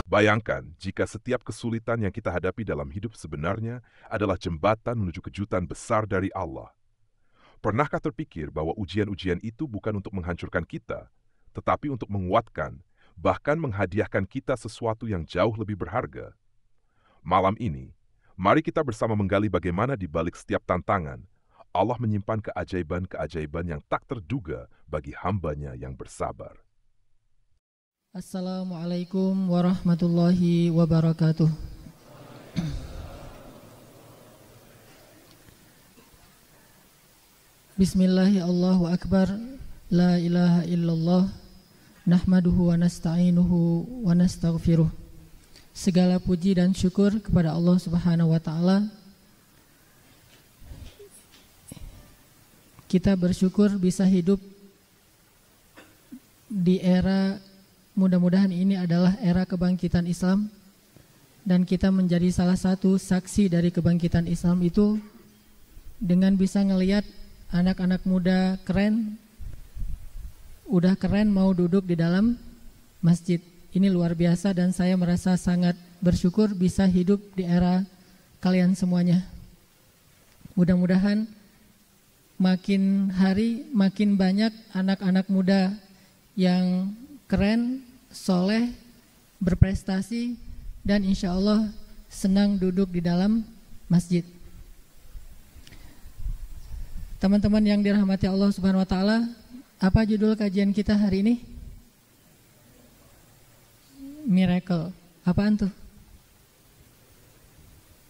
Bayangkan jika setiap kesulitan yang kita hadapi dalam hidup sebenarnya adalah jembatan menuju kejutan besar dari Allah. Pernahkah terpikir bahwa ujian-ujian itu bukan untuk menghancurkan kita, tetapi untuk menguatkan, bahkan menghadiahkan kita sesuatu yang jauh lebih berharga? Malam ini, mari kita bersama menggali bagaimana di balik setiap tantangan, Allah menyimpan keajaiban-keajaiban yang tak terduga bagi hamba-Nya yang bersabar. Assalamualaikum warahmatullahi wabarakatuh. Bismillahi Allahu Akbar. La ilaha illallah. Nahmaduhu wa nasta'inuhu wa nastaghfiruh. Segala puji dan syukur kepada Allah Subhanahu wa ta'ala. Kita bersyukur bisa hidup di era, mudah-mudahan ini adalah era kebangkitan Islam, dan kita menjadi salah satu saksi dari kebangkitan Islam itu dengan bisa ngelihat anak-anak muda keren, udah keren mau duduk di dalam masjid. Ini luar biasa dan saya merasa sangat bersyukur bisa hidup di era kalian semuanya. Mudah-mudahan makin hari makin banyak anak-anak muda yang keren, soleh, berprestasi, dan insya Allah senang duduk di dalam masjid. Teman-teman yang dirahmati Allah Subhanahu wa ta'ala, apa judul kajian kita hari ini? Miracle. Apaan tuh?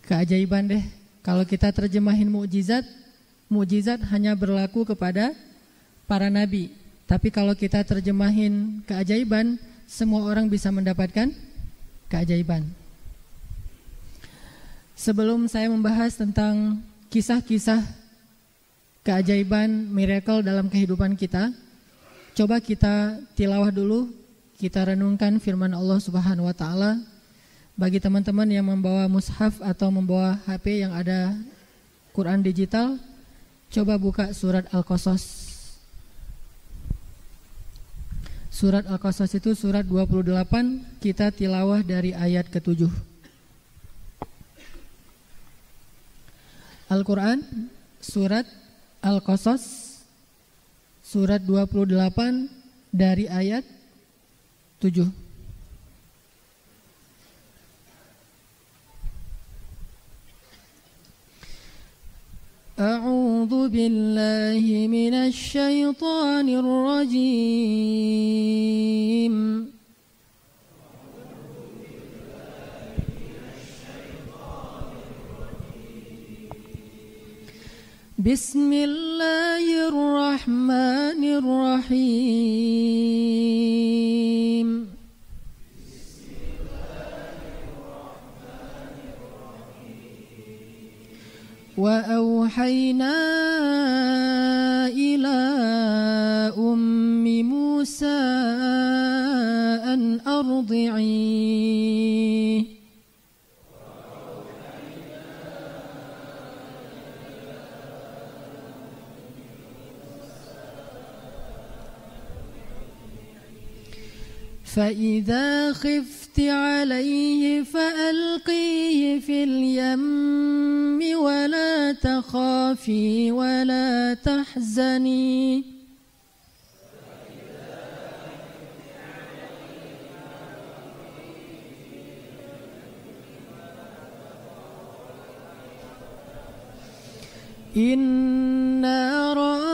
Keajaiban deh. Kalau kita terjemahin mukjizat, mukjizat hanya berlaku kepada para nabi. Tapi kalau kita terjemahin keajaiban, semua orang bisa mendapatkan keajaiban. Sebelum saya membahas tentang kisah-kisah keajaiban, miracle dalam kehidupan kita, coba kita tilawah dulu, kita renungkan firman Allah Subhanahu wa ta'ala. Bagi teman-teman yang membawa mushaf atau membawa HP yang ada Quran digital, coba buka surat Al-Qasas. Surat Al-Qasas itu surat 28, kita tilawah dari ayat ke-7. Al-Quran, surat Al-Qasas, surat 28 dari ayat 7. A'udzu billahi minasy syaithanir rajim. Bismillahirrahmanirrahim. Wa auhayna ila ummi Musa an ardi'i. فإذا خفت عليه فألقيه في اليم ولا تخافي ولا تحزني إنا رادوه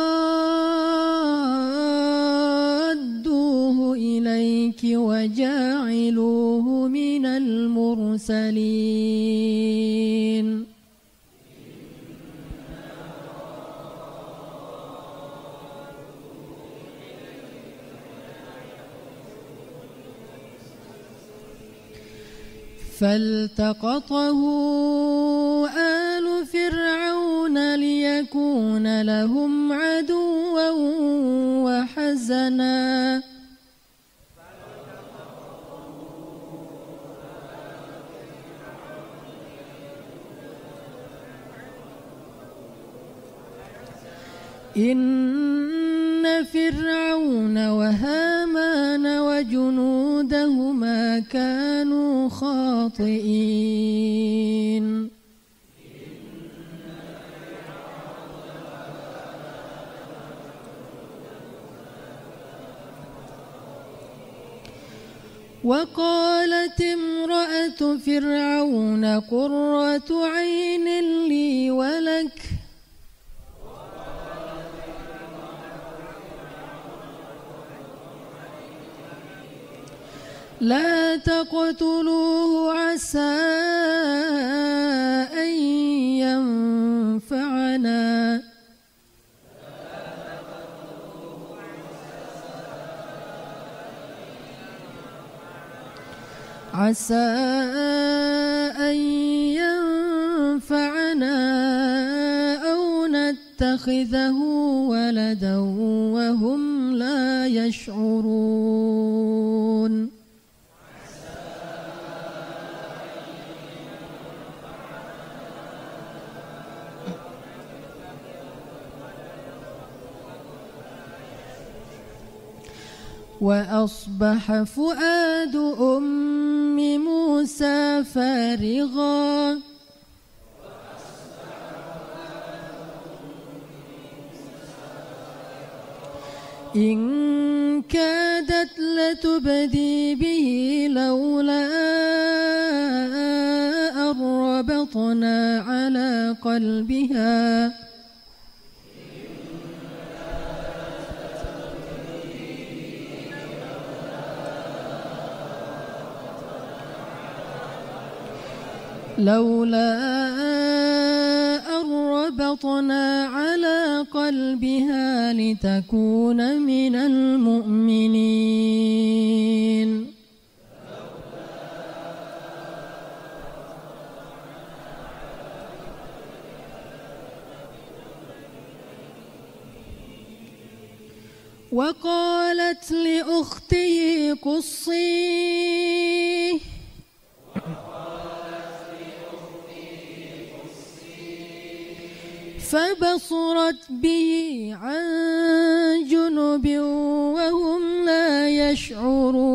إليك وجاعلوه من المرسلين فالتقطه آل فرعون ليكون لهم عدوا وحزنا إن فرعون وهامان وجنودهما كانوا خاطئين وقالت امرأة فرعون قرة عين لي ولك لا تقتلوه عسى أن ينفعنا أو نتخذه ولدا وهم لا يشعرون وأصبح فؤاد أم موسى فارغا إن كادت لتبدي به لولا أن ربطنا على قلبها لتكون من المؤمنين وقالت لأخته قصيه فبصرت به عن جنب وهم لا يشعرون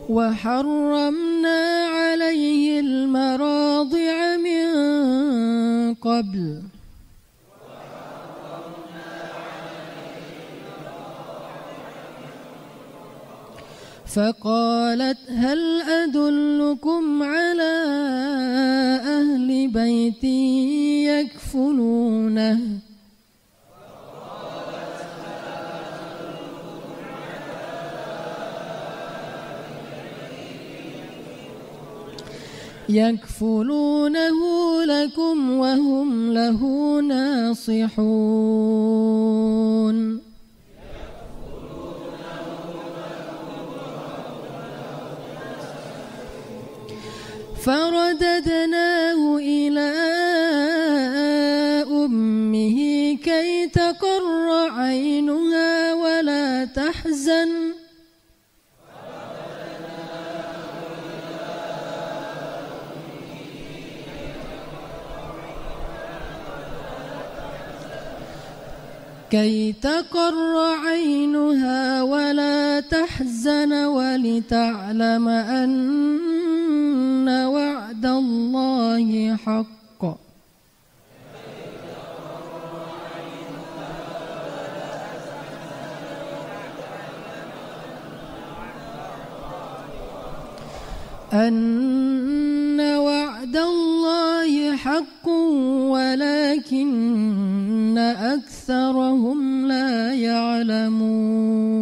وحرمنا عليه المراضع من قبل فقالت هل أدلكم على أهل بيت يكفلونه لكم وهم له ناصحون فرددناه إلى أمه كي تقر عينها ولا تحزن ولتعلم أن وعد الله حق ولكن أكثرهم لا يعلمون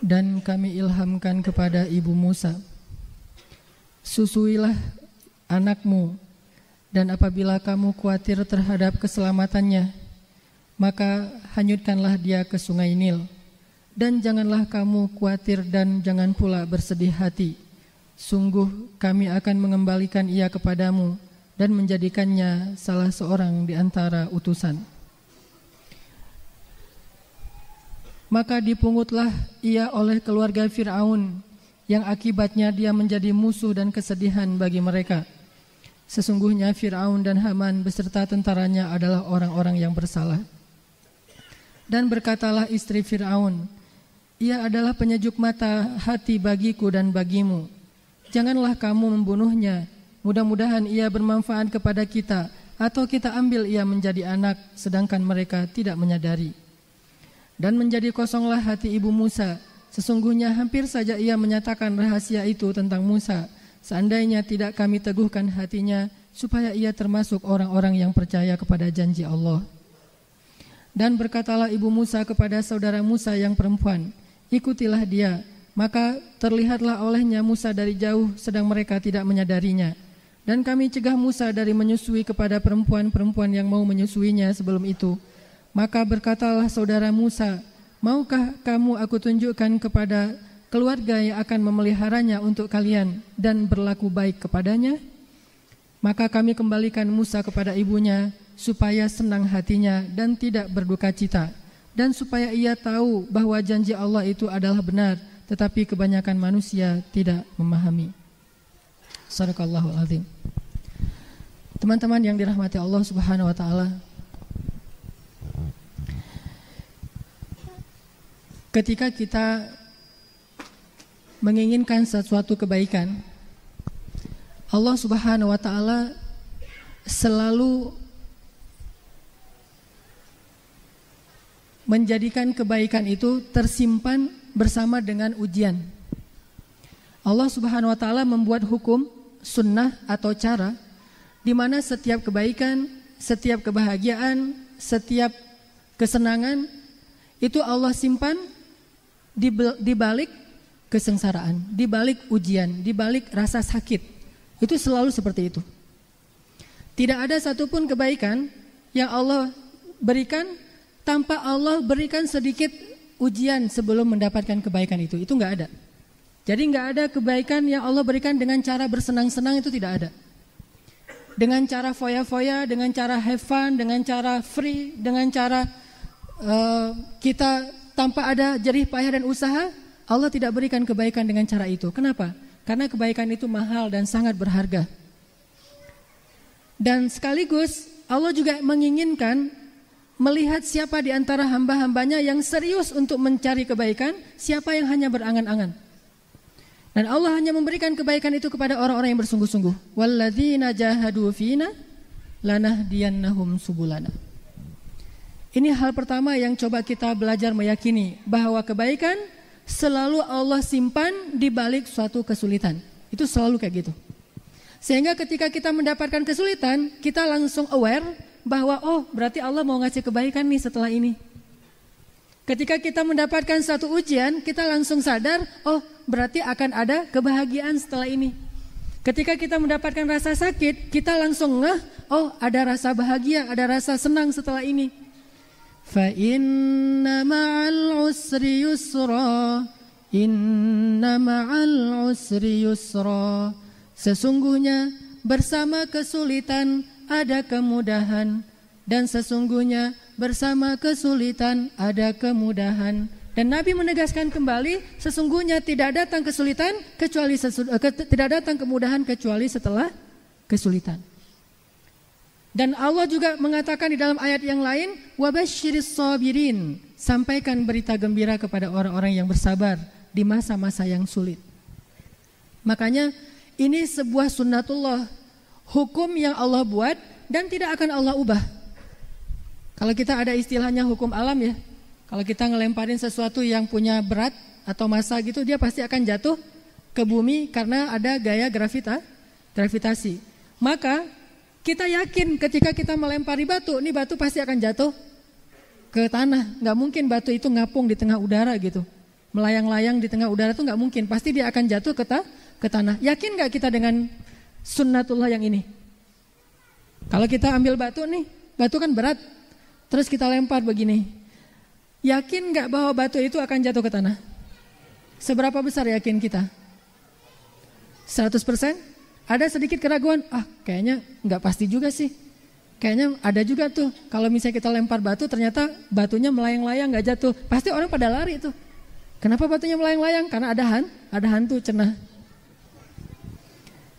Dan kami ilhamkan kepada ibu Musa, susuilah anakmu, dan apabila kamu khawatir terhadap keselamatannya, maka hanyutkanlah dia ke sungai Nil. Dan janganlah kamu khawatir dan jangan pula bersedih hati sungguh kami akan mengembalikan ia kepadamu dan menjadikannya salah seorang di antara utusan. Maka dipungutlah ia oleh keluarga Fir'aun, yang akibatnya dia menjadi musuh dan kesedihan bagi mereka. Sesungguhnya Fir'aun dan Haman beserta tentaranya adalah orang-orang yang bersalah. Dan berkatalah istri Fir'aun, ia adalah penyejuk mata hati bagiku dan bagimu. Janganlah kamu membunuhnya, mudah-mudahan ia bermanfaat kepada kita, atau kita ambil ia menjadi anak, sedangkan mereka tidak menyadari. Dan menjadi kosonglah hati ibu Musa, sesungguhnya hampir saja ia menyatakan rahasia itu tentang Musa, seandainya tidak kami teguhkan hatinya, supaya ia termasuk orang-orang yang percaya kepada janji Allah. Dan berkatalah ibu Musa kepada saudara Musa yang perempuan, ikutilah dia. Maka terlihatlah olehnya Musa dari jauh, sedang mereka tidak menyadarinya. Dan kami cegah Musa dari menyusui kepada perempuan-perempuan yang mau menyusuinya sebelum itu. Maka berkatalah saudara Musa, maukah kamu aku tunjukkan kepada keluarga yang akan memeliharanya untuk kalian dan berlaku baik kepadanya? Maka kami kembalikan Musa kepada ibunya, supaya senang hatinya dan tidak berduka cita, dan supaya ia tahu bahwa janji Allah itu adalah benar, tetapi kebanyakan manusia tidak memahami. Sadaqallahul azim. Teman-teman yang dirahmati Allah Subhanahu wa taala, ketika kita menginginkan sesuatu kebaikan, Allah Subhanahu wa taala selalu menjadikan kebaikan itu tersimpan bersama dengan ujian. Allah Subhanahu wa taala membuat hukum, sunnah atau cara di mana setiap kebaikan, setiap kebahagiaan, setiap kesenangan itu Allah simpan di balik kesengsaraan, di balik ujian, di balik rasa sakit. Itu selalu seperti itu. Tidak ada satupun kebaikan yang Allah berikan tanpa Allah berikan sedikit ujian sebelum mendapatkan kebaikan itu nggak ada. Jadi nggak ada kebaikan yang Allah berikan dengan cara bersenang-senang, itu tidak ada. Dengan cara foya-foya, dengan cara have fun, dengan cara free, dengan cara kita tanpa ada jerih payah dan usaha, Allah tidak berikan kebaikan dengan cara itu. Kenapa? Karena kebaikan itu mahal dan sangat berharga. Dan sekaligus Allah juga menginginkan melihat siapa di antara hamba-hambanya yang serius untuk mencari kebaikan, siapa yang hanya berangan-angan. Dan Allah hanya memberikan kebaikan itu kepada orang-orang yang bersungguh-sungguh. Walladzina jahadu fina lanahdiyannahum subulana. Ini hal pertama yang coba kita belajar meyakini, bahwa kebaikan selalu Allah simpan di balik suatu kesulitan. Itu selalu kayak gitu. Sehingga ketika kita mendapatkan kesulitan, kita langsung aware bahwa oh berarti Allah mau ngasih kebaikan nih setelah ini. Ketika kita mendapatkan satu ujian, kita langsung sadar, oh berarti akan ada kebahagiaan setelah ini. Ketika kita mendapatkan rasa sakit, kita langsung ngeh, oh ada rasa bahagia, ada rasa senang setelah ini. Fa inna ma'al usri yusra, inna ma'al usri yusra. Sesungguhnya bersama kesulitan ada kemudahan, dan sesungguhnya bersama kesulitan ada kemudahan. Dan Nabi menegaskan kembali, sesungguhnya tidak datang kesulitan kecuali tidak datang kemudahan kecuali setelah kesulitan. Dan Allah juga mengatakan di dalam ayat yang lain, wabasyiris sabirin, sampaikan berita gembira kepada orang-orang yang bersabar di masa-masa yang sulit. Makanya ini sebuah sunnatullah, hukum yang Allah buat dan tidak akan Allah ubah. Kalau kita ada istilahnya hukum alam ya, kalau kita ngelemparin sesuatu yang punya berat atau massa gitu, dia pasti akan jatuh ke bumi karena ada gaya gravitasi. Maka kita yakin ketika kita melempari batu, ini batu pasti akan jatuh ke tanah. Gak mungkin batu itu ngapung di tengah udara gitu, melayang-layang di tengah udara, itu gak mungkin. Pasti dia akan jatuh ke tanah. Yakin gak kita dengan sunnatullah yang ini? Kalau kita ambil batu nih, batu kan berat, terus kita lempar begini, yakin gak bahwa batu itu akan jatuh ke tanah? Seberapa besar yakin kita? 100%? Ada sedikit keraguan, kayaknya nggak pasti juga sih. Kayaknya ada juga tuh, kalau misalnya kita lempar batu ternyata batunya melayang-layang nggak jatuh. Pasti orang pada lari tuh. Kenapa batunya melayang-layang? Karena ada hantu cenah.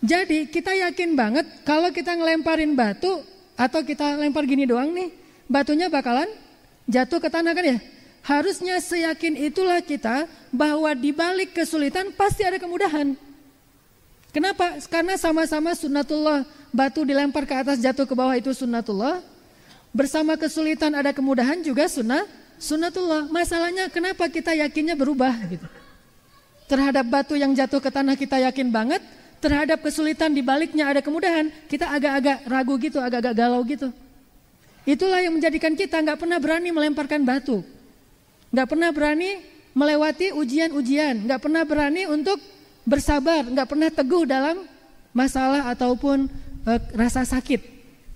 Jadi kita yakin banget kalau kita ngelemparin batu atau kita lempar gini doang nih, batunya bakalan jatuh ke tanah kan ya? Harusnya seyakin itulah kita bahwa di balik kesulitan pasti ada kemudahan. Kenapa? Karena sama-sama sunnatullah. Batu dilempar ke atas jatuh ke bawah itu sunnatullah. Bersama kesulitan ada kemudahan juga sunnatullah. Masalahnya kenapa kita yakinnya berubah gitu. Terhadap batu yang jatuh ke tanah kita yakin banget. Terhadap kesulitan di baliknya ada kemudahan. Kita agak-agak ragu gitu, agak-agak galau gitu. Itulah yang menjadikan kita gak pernah berani melemparkan batu. Gak pernah berani melewati ujian-ujian. Gak pernah berani untuk bersabar, nggak pernah teguh dalam masalah ataupun rasa sakit.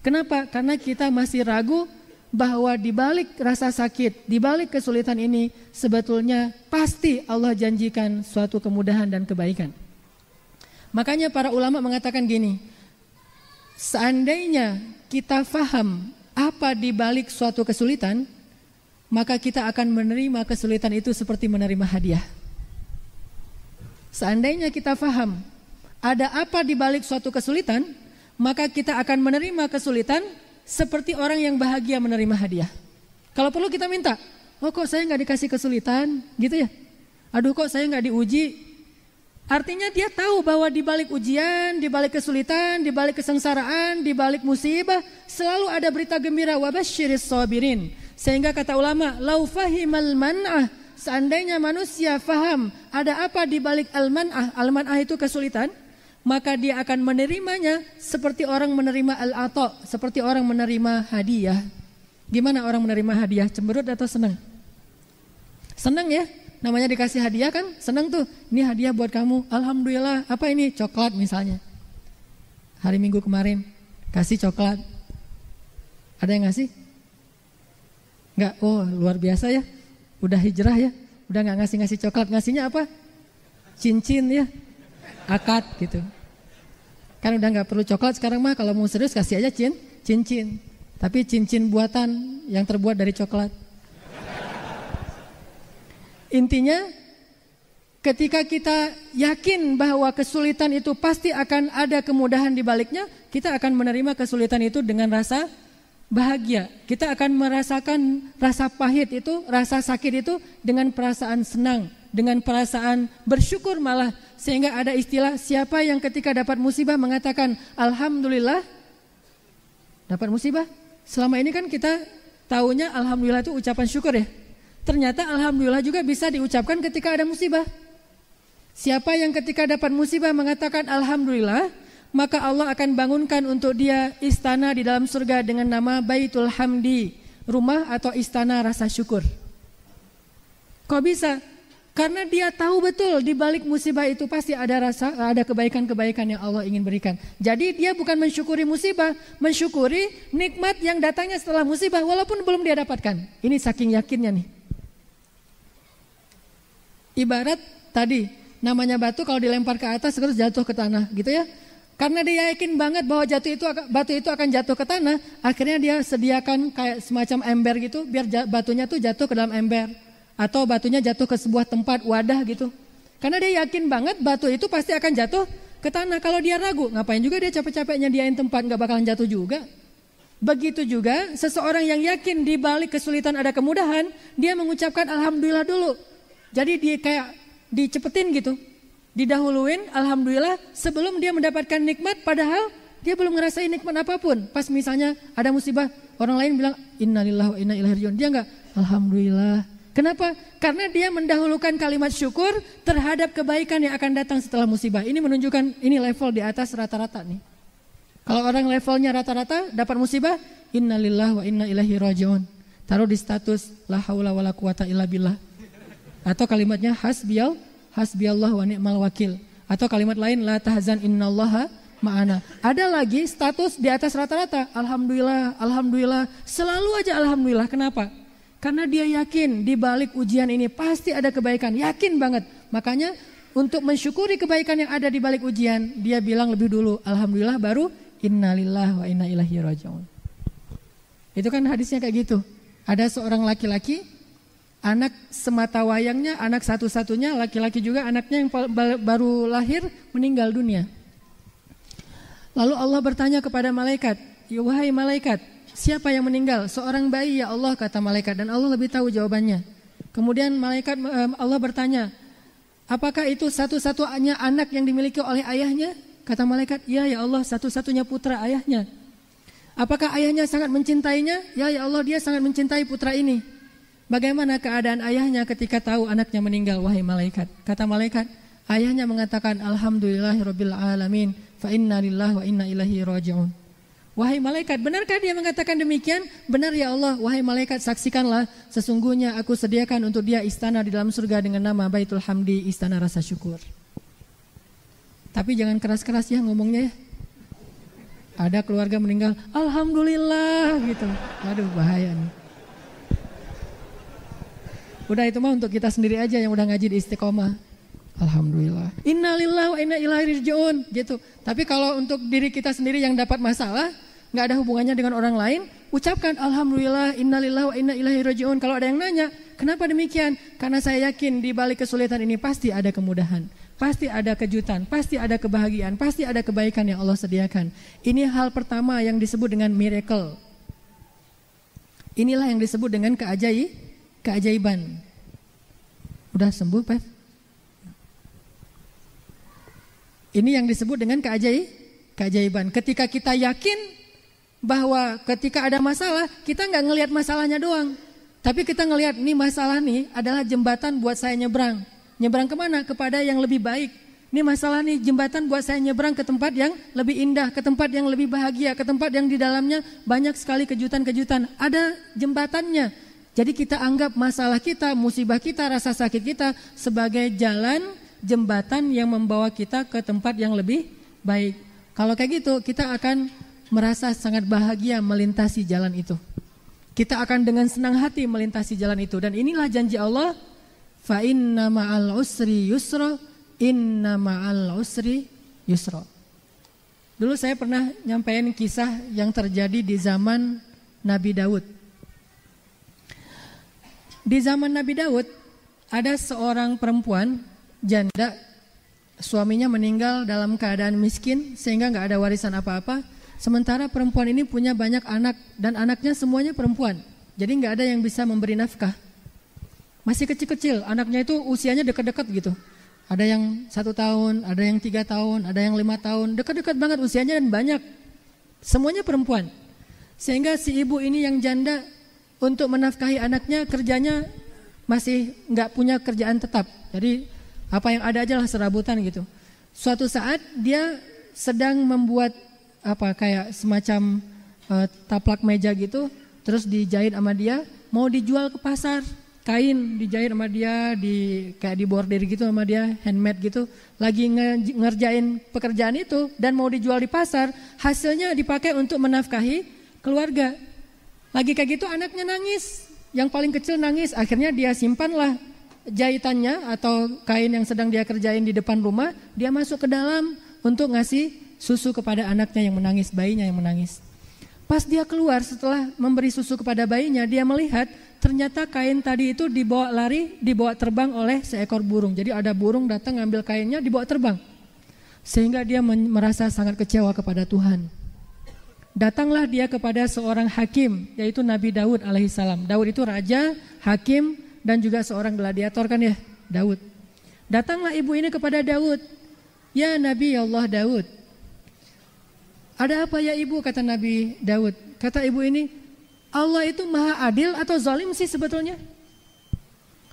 Kenapa? Karena kita masih ragu bahwa di balik rasa sakit, di balik kesulitan ini sebetulnya pasti Allah janjikan suatu kemudahan dan kebaikan. Makanya para ulama mengatakan gini, seandainya kita faham apa di balik suatu kesulitan, maka kita akan menerima kesulitan itu seperti menerima hadiah. Seandainya kita faham ada apa di balik suatu kesulitan, maka kita akan menerima kesulitan seperti orang yang bahagia menerima hadiah. Kalau perlu kita minta, kok saya nggak dikasih kesulitan, gitu ya? Aduh kok saya nggak diuji? Artinya dia tahu bahwa di balik ujian, di balik kesulitan, di balik kesengsaraan, di balik musibah selalu ada berita gembira, wabasyiris sabirin. Sehingga kata ulama, lau fahimal man'ah, seandainya manusia faham ada apa di balik al-man'ah itu kesulitan, maka dia akan menerimanya seperti orang menerima al-ata, seperti orang menerima hadiah. Gimana orang menerima hadiah? Cemberut atau senang? Senang ya, namanya dikasih hadiah kan, senang tuh. Ini hadiah buat kamu, alhamdulillah. Apa ini? Coklat misalnya. Hari Minggu kemarin kasih coklat. Ada yang ngasih? Enggak, luar biasa ya. Udah hijrah ya, udah gak ngasih coklat, ngasihnya apa? Cincin ya, akad gitu. Kan udah gak perlu coklat sekarang mah, kalau mau serius kasih aja cincin. Tapi cincin buatan yang terbuat dari coklat. Intinya ketika kita yakin bahwa kesulitan itu pasti akan ada kemudahan di baliknya, kita akan menerima kesulitan itu dengan rasa bahagia. Kita akan merasakan rasa pahit itu, rasa sakit itu dengan perasaan senang, dengan perasaan bersyukur malah. Sehingga ada istilah, siapa yang ketika dapat musibah mengatakan alhamdulillah, dapat musibah. Selama ini kan kita taunya alhamdulillah itu ucapan syukur ya. Ternyata alhamdulillah juga bisa diucapkan ketika ada musibah. Siapa yang ketika dapat musibah mengatakan alhamdulillah, maka Allah akan bangunkan untuk dia istana di dalam surga dengan nama Baitul Hamdi, rumah atau istana rasa syukur. Kok bisa? Karena dia tahu betul di balik musibah itu pasti ada kebaikan-kebaikan yang Allah ingin berikan. Jadi dia bukan mensyukuri musibah, mensyukuri nikmat yang datangnya setelah musibah walaupun belum dia dapatkan. Ini saking yakinnya nih. Ibarat tadi, namanya batu kalau dilempar ke atas terus jatuh ke tanah gitu ya. Karena dia yakin banget bahwa batu itu akan jatuh ke tanah, akhirnya dia sediakan kayak semacam ember gitu, biar batunya tuh jatuh ke dalam ember. Atau batunya jatuh ke sebuah tempat wadah gitu. Karena dia yakin banget batu itu pasti akan jatuh ke tanah. Kalau dia ragu, ngapain juga dia capek-capek nyediain tempat, gak bakalan jatuh juga. Begitu juga seseorang yang yakin di balik kesulitan ada kemudahan, dia mengucapkan alhamdulillah dulu. Jadi dia kayak dicepetin gitu. Didahuluin alhamdulillah sebelum dia mendapatkan nikmat, padahal dia belum ngerasain nikmat apapun. Pas misalnya ada musibah, orang lain bilang innalillahi wa inna ilaihi rajiun, dia enggak alhamdulillah. Kenapa? Karena dia mendahulukan kalimat syukur terhadap kebaikan yang akan datang setelah musibah. Ini menunjukkan ini level di atas rata-rata nih. Kalau orang levelnya rata-rata dapat musibah, innalillahi wa inna ilaihi rajiun, taruh di status la haula wala quwata illa billah. Atau kalimatnya hasbiyallah wa ni'mal wakil. Atau kalimat lain la tahzan innallaha ma'ana. Ada lagi status di atas rata-rata, alhamdulillah, alhamdulillah, selalu aja alhamdulillah. Kenapa? Karena dia yakin di balik ujian ini pasti ada kebaikan, yakin banget. Makanya untuk mensyukuri kebaikan yang ada di balik ujian, dia bilang lebih dulu alhamdulillah, baru innalillahi wa inna ilaihi raji'un. Itu kan hadisnya kayak gitu. Ada seorang laki-laki, anak semata wayangnya, anak satu-satunya, laki-laki juga, anaknya yang baru lahir meninggal dunia. Lalu Allah bertanya kepada malaikat, ya wahai malaikat, siapa yang meninggal? Seorang bayi ya Allah, kata malaikat, dan Allah lebih tahu jawabannya. Kemudian Allah bertanya, apakah itu satu-satunya anak yang dimiliki oleh ayahnya? Kata malaikat, ya Allah, satu-satunya putra ayahnya. Apakah ayahnya sangat mencintainya? Ya Allah, dia sangat mencintai putra ini. Bagaimana keadaan ayahnya ketika tahu anaknya meninggal, wahai malaikat? Kata malaikat, ayahnya mengatakan alhamdulillahirabbil alamin, fa inna lillahi wa inna ilaihi raji'un. Wahai malaikat, benarkah dia mengatakan demikian? Benar ya Allah. Wahai malaikat, saksikanlah, sesungguhnya aku sediakan untuk dia istana di dalam surga dengan nama Baitul Hamdi, istana rasa syukur. Tapi jangan keras-keras ya ngomongnya ya. Ada keluarga meninggal, alhamdulillah gitu. Aduh, bahaya nih. Udah, itu mah untuk kita sendiri aja yang udah ngaji di Istiqomah. Alhamdulillah. Innalillahi wa inna ilaihi raji'un gitu. Tapi kalau untuk diri kita sendiri yang dapat masalah, nggak ada hubungannya dengan orang lain, ucapkan alhamdulillah, innalillahi wa inna ilaihi raji'un. Kalau ada yang nanya, kenapa demikian? Karena saya yakin di balik kesulitan ini pasti ada kemudahan, pasti ada kejutan, pasti ada kebahagiaan, pasti ada kebaikan yang Allah sediakan. Ini hal pertama yang disebut dengan miracle. Inilah yang disebut dengan keajaiban. Udah sembuh, Pak? Ini yang disebut dengan keajaiban. Ketika kita yakin bahwa ketika ada masalah, kita nggak ngelihat masalahnya doang, tapi kita ngelihat nih masalah nih adalah jembatan buat saya nyebrang. Nyebrang kemana? Kepada yang lebih baik. Ini masalah nih jembatan buat saya nyebrang ke tempat yang lebih indah, ke tempat yang lebih bahagia, ke tempat yang di dalamnya banyak sekali kejutan-kejutan. Ada jembatannya. Jadi kita anggap masalah kita, musibah kita, rasa sakit kita sebagai jalan, jembatan yang membawa kita ke tempat yang lebih baik. Kalau kayak gitu, kita akan merasa sangat bahagia melintasi jalan itu. Kita akan dengan senang hati melintasi jalan itu. Dan inilah janji Allah, fa inna ma'al usri yusra, inna ma'al usri yusra. Dulu saya pernah nyampaikan kisah yang terjadi di zaman Nabi Daud. Di zaman Nabi Daud ada seorang perempuan janda, suaminya meninggal dalam keadaan miskin sehingga nggak ada warisan apa-apa. Sementara perempuan ini punya banyak anak dan anaknya semuanya perempuan. Jadi nggak ada yang bisa memberi nafkah. Masih kecil-kecil, anaknya itu usianya dekat-dekat gitu. Ada yang 1 tahun, ada yang 3 tahun, ada yang 5 tahun, dekat-dekat banget usianya dan banyak. Semuanya perempuan. Sehingga si ibu ini yang janda untuk menafkahi anaknya kerjanya masih nggak punya kerjaan tetap. Jadi apa yang ada aja lah serabutan gitu. Suatu saat dia sedang membuat kayak semacam taplak meja gitu, terus dijahit sama dia, mau dijual ke pasar. Kain dijahit sama dia, kayak dibordir gitu sama dia, handmade gitu. Lagi ngerjain pekerjaan itu dan mau dijual di pasar, hasilnya dipakai untuk menafkahi keluarga. Lagi kayak gitu anaknya nangis, yang paling kecil nangis, akhirnya dia simpanlah jahitannya atau kain yang sedang dia kerjain di depan rumah, dia masuk ke dalam untuk ngasih susu kepada anaknya yang menangis, bayinya yang menangis. Pas dia keluar setelah memberi susu kepada bayinya, dia melihat ternyata kain tadi itu dibawa terbang oleh seekor burung. Jadi ada burung datang ngambil kainnya, dibawa terbang. Sehingga dia merasa sangat kecewa kepada Tuhan. Datanglah dia kepada seorang hakim, yaitu Nabi Daud alaihissalam. Daud itu raja, hakim, dan juga seorang gladiator kan ya, Daud. Datanglah ibu ini kepada Daud. Ya Nabi Allah Daud. Ada apa ya ibu, kata Nabi Daud. Kata ibu ini, Allah itu maha adil atau zalim sih sebetulnya?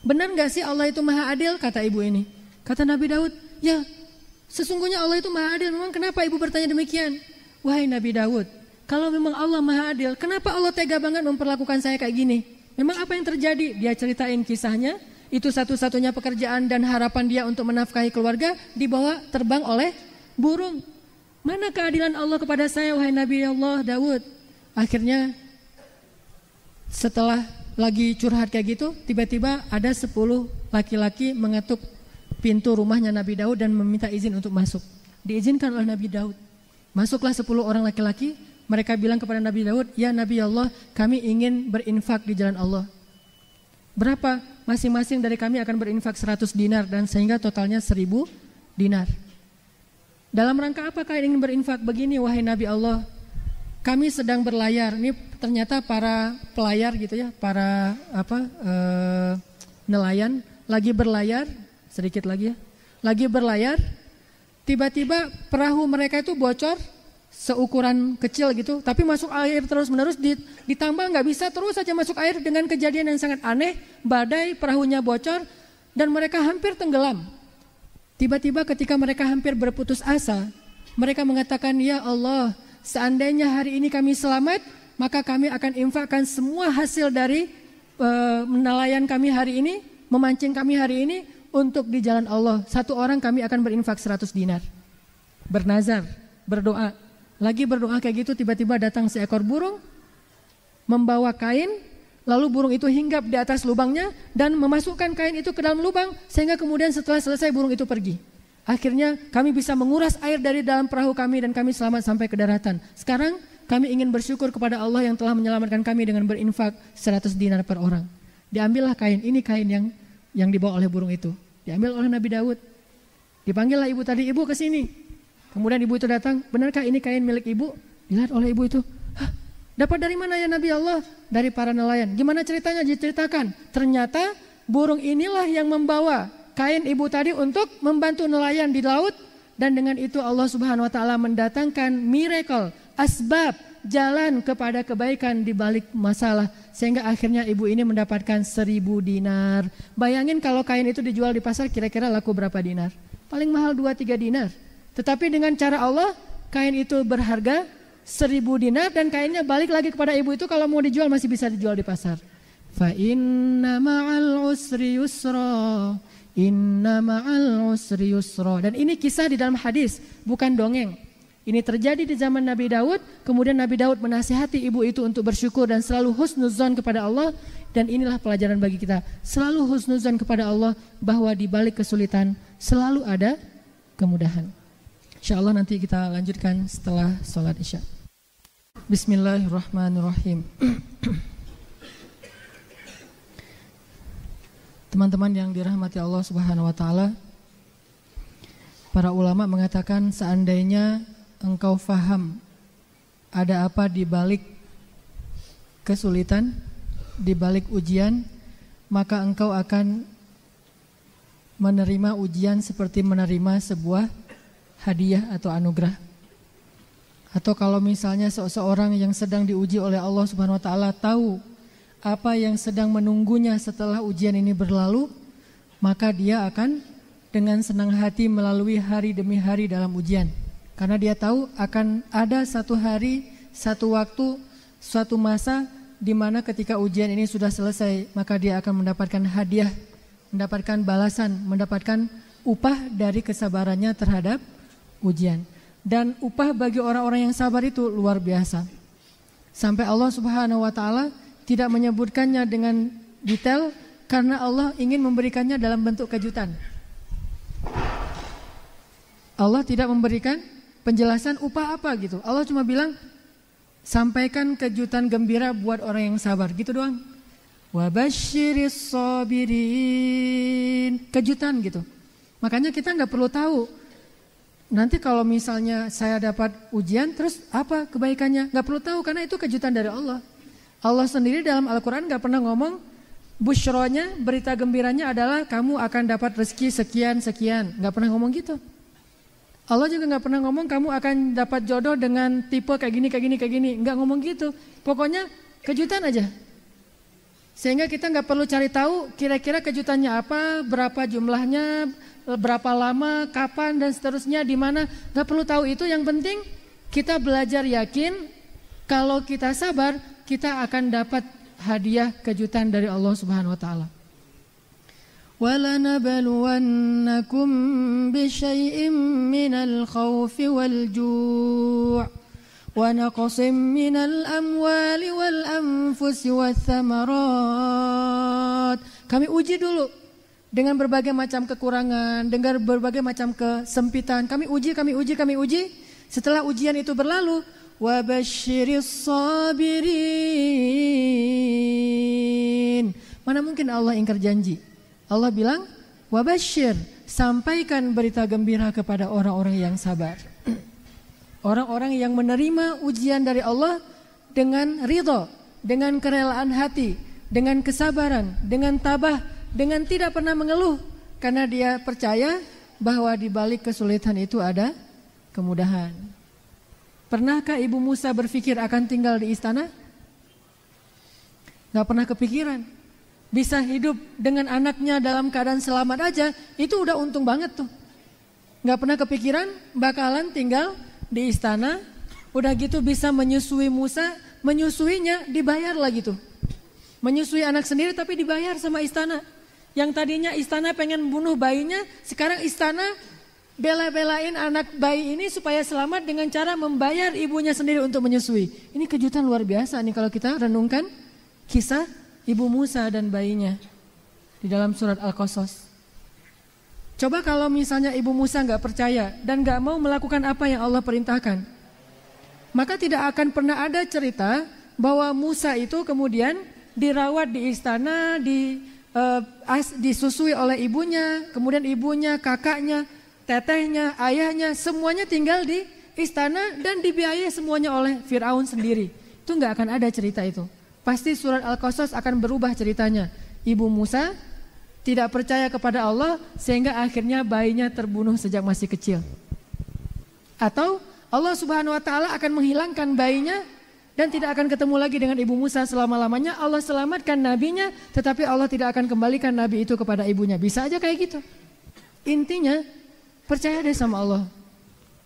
Benar gak sih Allah itu maha adil, kata ibu ini. Kata Nabi Daud, ya sesungguhnya Allah itu maha adil. Memang kenapa ibu bertanya demikian? Wahai Nabi Daud, kalau memang Allah maha adil, kenapa Allah tega banget memperlakukan saya kayak gini? Memang apa yang terjadi? Dia ceritain kisahnya, itu satu-satunya pekerjaan dan harapan dia untuk menafkahi keluarga dibawa terbang oleh burung. Mana keadilan Allah kepada saya, wahai Nabi Allah Daud? Akhirnya setelah lagi curhat kayak gitu, tiba-tiba ada 10 laki-laki mengetuk pintu rumahnya Nabi Daud dan meminta izin untuk masuk. Diizinkan oleh Nabi Daud. Masuklah 10 orang laki-laki. Mereka bilang kepada Nabi Daud, ya Nabi Allah, kami ingin berinfak di jalan Allah. Berapa? Masing-masing dari kami akan berinfak 100 dinar dan sehingga totalnya 1000 dinar. Dalam rangka apa kalian ingin berinfak? Begini wahai Nabi Allah, kami sedang berlayar. Ini ternyata para pelayar gitu ya, para nelayan lagi berlayar, sedikit lagi ya. Lagi berlayar, tiba-tiba perahu mereka itu bocor seukuran kecil gitu, tapi masuk air terus-menerus, ditambah nggak bisa, terus saja masuk air dengan kejadian yang sangat aneh, badai, perahunya bocor, dan mereka hampir tenggelam. Tiba-tiba ketika mereka hampir berputus asa, mereka mengatakan, ya Allah, seandainya hari ini kami selamat, maka kami akan infakkan semua hasil dari nelayan kami hari ini, memancing kami hari ini, untuk di jalan Allah. Satu orang kami akan berinfak 100 dinar. Bernazar, berdoa. Lagi berdoa kayak gitu, tiba-tiba datang seekor burung membawa kain, lalu burung itu hinggap di atas lubangnya dan memasukkan kain itu ke dalam lubang, sehingga kemudian setelah selesai burung itu pergi. Akhirnya kami bisa menguras air dari dalam perahu kami dan kami selamat sampai ke daratan. Sekarang kami ingin bersyukur kepada Allah yang telah menyelamatkan kami dengan berinfak 100 dinar per orang. Diambillah kain, ini kain yang dibawa oleh burung itu. Diambil oleh Nabi Daud. Dipanggillah ibu tadi, ibu ke sini. Kemudian ibu itu datang, benarkah ini kain milik ibu? Dilihat oleh ibu itu, hah, dapat dari mana ya Nabi Allah? Dari para nelayan. Gimana ceritanya? Diceritakan. Ternyata burung inilah yang membawa kain ibu tadi untuk membantu nelayan di laut. Dan dengan itu Allah Subhanahu Wa Taala mendatangkan miracle, asbab, jalan kepada kebaikan di balik masalah. Sehingga akhirnya ibu ini mendapatkan 1000 dinar. Bayangin kalau kain itu dijual di pasar, kira-kira laku berapa dinar? Paling mahal 2-3 dinar. Tetapi dengan cara Allah, kain itu berharga 1000 dinar dan kainnya balik lagi kepada ibu itu, kalau mau dijual masih bisa dijual di pasar. Fa inna ma'al usri yusra, inna ma'al usri yusra. Dan ini kisah di dalam hadis, bukan dongeng. Ini terjadi di zaman Nabi Daud, kemudian Nabi Daud menasihati ibu itu untuk bersyukur dan selalu husnuzon kepada Allah. Dan inilah pelajaran bagi kita, selalu husnuzon kepada Allah, bahwa di balik kesulitan selalu ada kemudahan. InsyaAllah nanti kita lanjutkan setelah sholat isya. Bismillahirrahmanirrahim. Teman-teman yang dirahmati Allah Subhanahu Wa Taala, para ulama mengatakan seandainya engkau faham ada apa di balik kesulitan, di balik ujian, maka engkau akan menerima ujian seperti menerima sebuah hadiah atau anugerah. Atau kalau misalnya seseorang yang sedang diuji oleh Allah Subhanahu Wa Taala tahu apa yang sedang menunggunya setelah ujian ini berlalu, maka dia akan dengan senang hati melalui hari demi hari dalam ujian. Karena dia tahu akan ada satu hari, satu waktu, suatu masa di mana ketika ujian ini sudah selesai, maka dia akan mendapatkan hadiah, mendapatkan balasan, mendapatkan upah dari kesabarannya terhadap ujian. Dan upah bagi orang-orang yang sabar itu luar biasa. Sampai Allah Subhanahu Wa Taala tidak menyebutkannya dengan detail karena Allah ingin memberikannya dalam bentuk kejutan. Allah tidak memberikan penjelasan upah apa gitu. Allah cuma bilang sampaikan kejutan gembira buat orang yang sabar, gitu doang. Wabasyiris sabirin, kejutan gitu. Makanya kita nggak perlu tahu nanti kalau misalnya saya dapat ujian terus apa kebaikannya, nggak perlu tahu karena itu kejutan dari Allah. Allah sendiri dalam Al-Quran nggak pernah ngomong busyronya, berita gembiranya adalah kamu akan dapat rezeki sekian, nggak pernah ngomong gitu. Allah juga nggak pernah ngomong kamu akan dapat jodoh dengan tipe kayak gini, nggak ngomong gitu. Pokoknya kejutan aja. Sehingga kita nggak perlu cari tahu kira-kira kejutannya apa, berapa jumlahnya, berapa lama, kapan dan seterusnya, di mana. Nggak perlu tahu itu. Yang penting kita belajar yakin kalau kita sabar kita akan dapat hadiah kejutan dari Allah Subhanahu Wa Taala. وَلَنَبْلُوَنَّكُمْ بِشَيْءٍ مِّنَ الْخَوْفِ وَالْجُوعِ وَنَقْصٍ مِّنَ الْأَمْوَالِ وَالْأَنفُسِ وَالثَّمَرَاتِ. Kami uji dulu dengan berbagai macam kekurangan, dengan berbagai macam kesempitan. Kami uji. Setelah ujian itu berlalu, wabasyiris sabirin. Mana mungkin Allah ingkar janji? Allah bilang, wabasyir, sampaikan berita gembira kepada orang-orang yang sabar. Orang-orang yang menerima ujian dari Allah dengan ridho, dengan kerelaan hati, dengan kesabaran, dengan tabah, dengan tidak pernah mengeluh, karena dia percaya bahwa di balik kesulitan itu ada kemudahan. Pernahkah Ibu Musa berpikir akan tinggal di istana? Gak pernah kepikiran. Bisa hidup dengan anaknya dalam keadaan selamat aja, itu udah untung banget tuh. Gak pernah kepikiran bakalan tinggal di istana, udah gitu bisa menyusui Musa, menyusuinya dibayar lagi tuh. Menyusui anak sendiri tapi dibayar sama istana. Yang tadinya istana pengen bunuh bayinya, sekarang istana bela-belain anak bayi ini supaya selamat dengan cara membayar ibunya sendiri untuk menyusui. Ini kejutan luar biasa nih kalau kita renungkan kisah Ibu Musa dan bayinya di dalam surat Al-Qasas. Coba kalau misalnya Ibu Musa gak percaya dan gak mau melakukan apa yang Allah perintahkan, maka tidak akan pernah ada cerita bahwa Musa itu kemudian dirawat di istana, disusui oleh ibunya, kemudian ibunya, kakaknya, tetehnya, ayahnya, semuanya tinggal di istana dan dibiayai semuanya oleh Fir'aun sendiri. Itu gak akan ada cerita itu. Pasti surat Al-Qasas akan berubah ceritanya. Ibu Musa tidak percaya kepada Allah sehingga akhirnya bayinya terbunuh sejak masih kecil. Atau Allah Subhanahu wa taala akan menghilangkan bayinya dan tidak akan ketemu lagi dengan Ibu Musa selama-lamanya. Allah selamatkan nabinya tetapi Allah tidak akan kembalikan nabi itu kepada ibunya. Bisa aja kayak gitu. Intinya percaya deh sama Allah.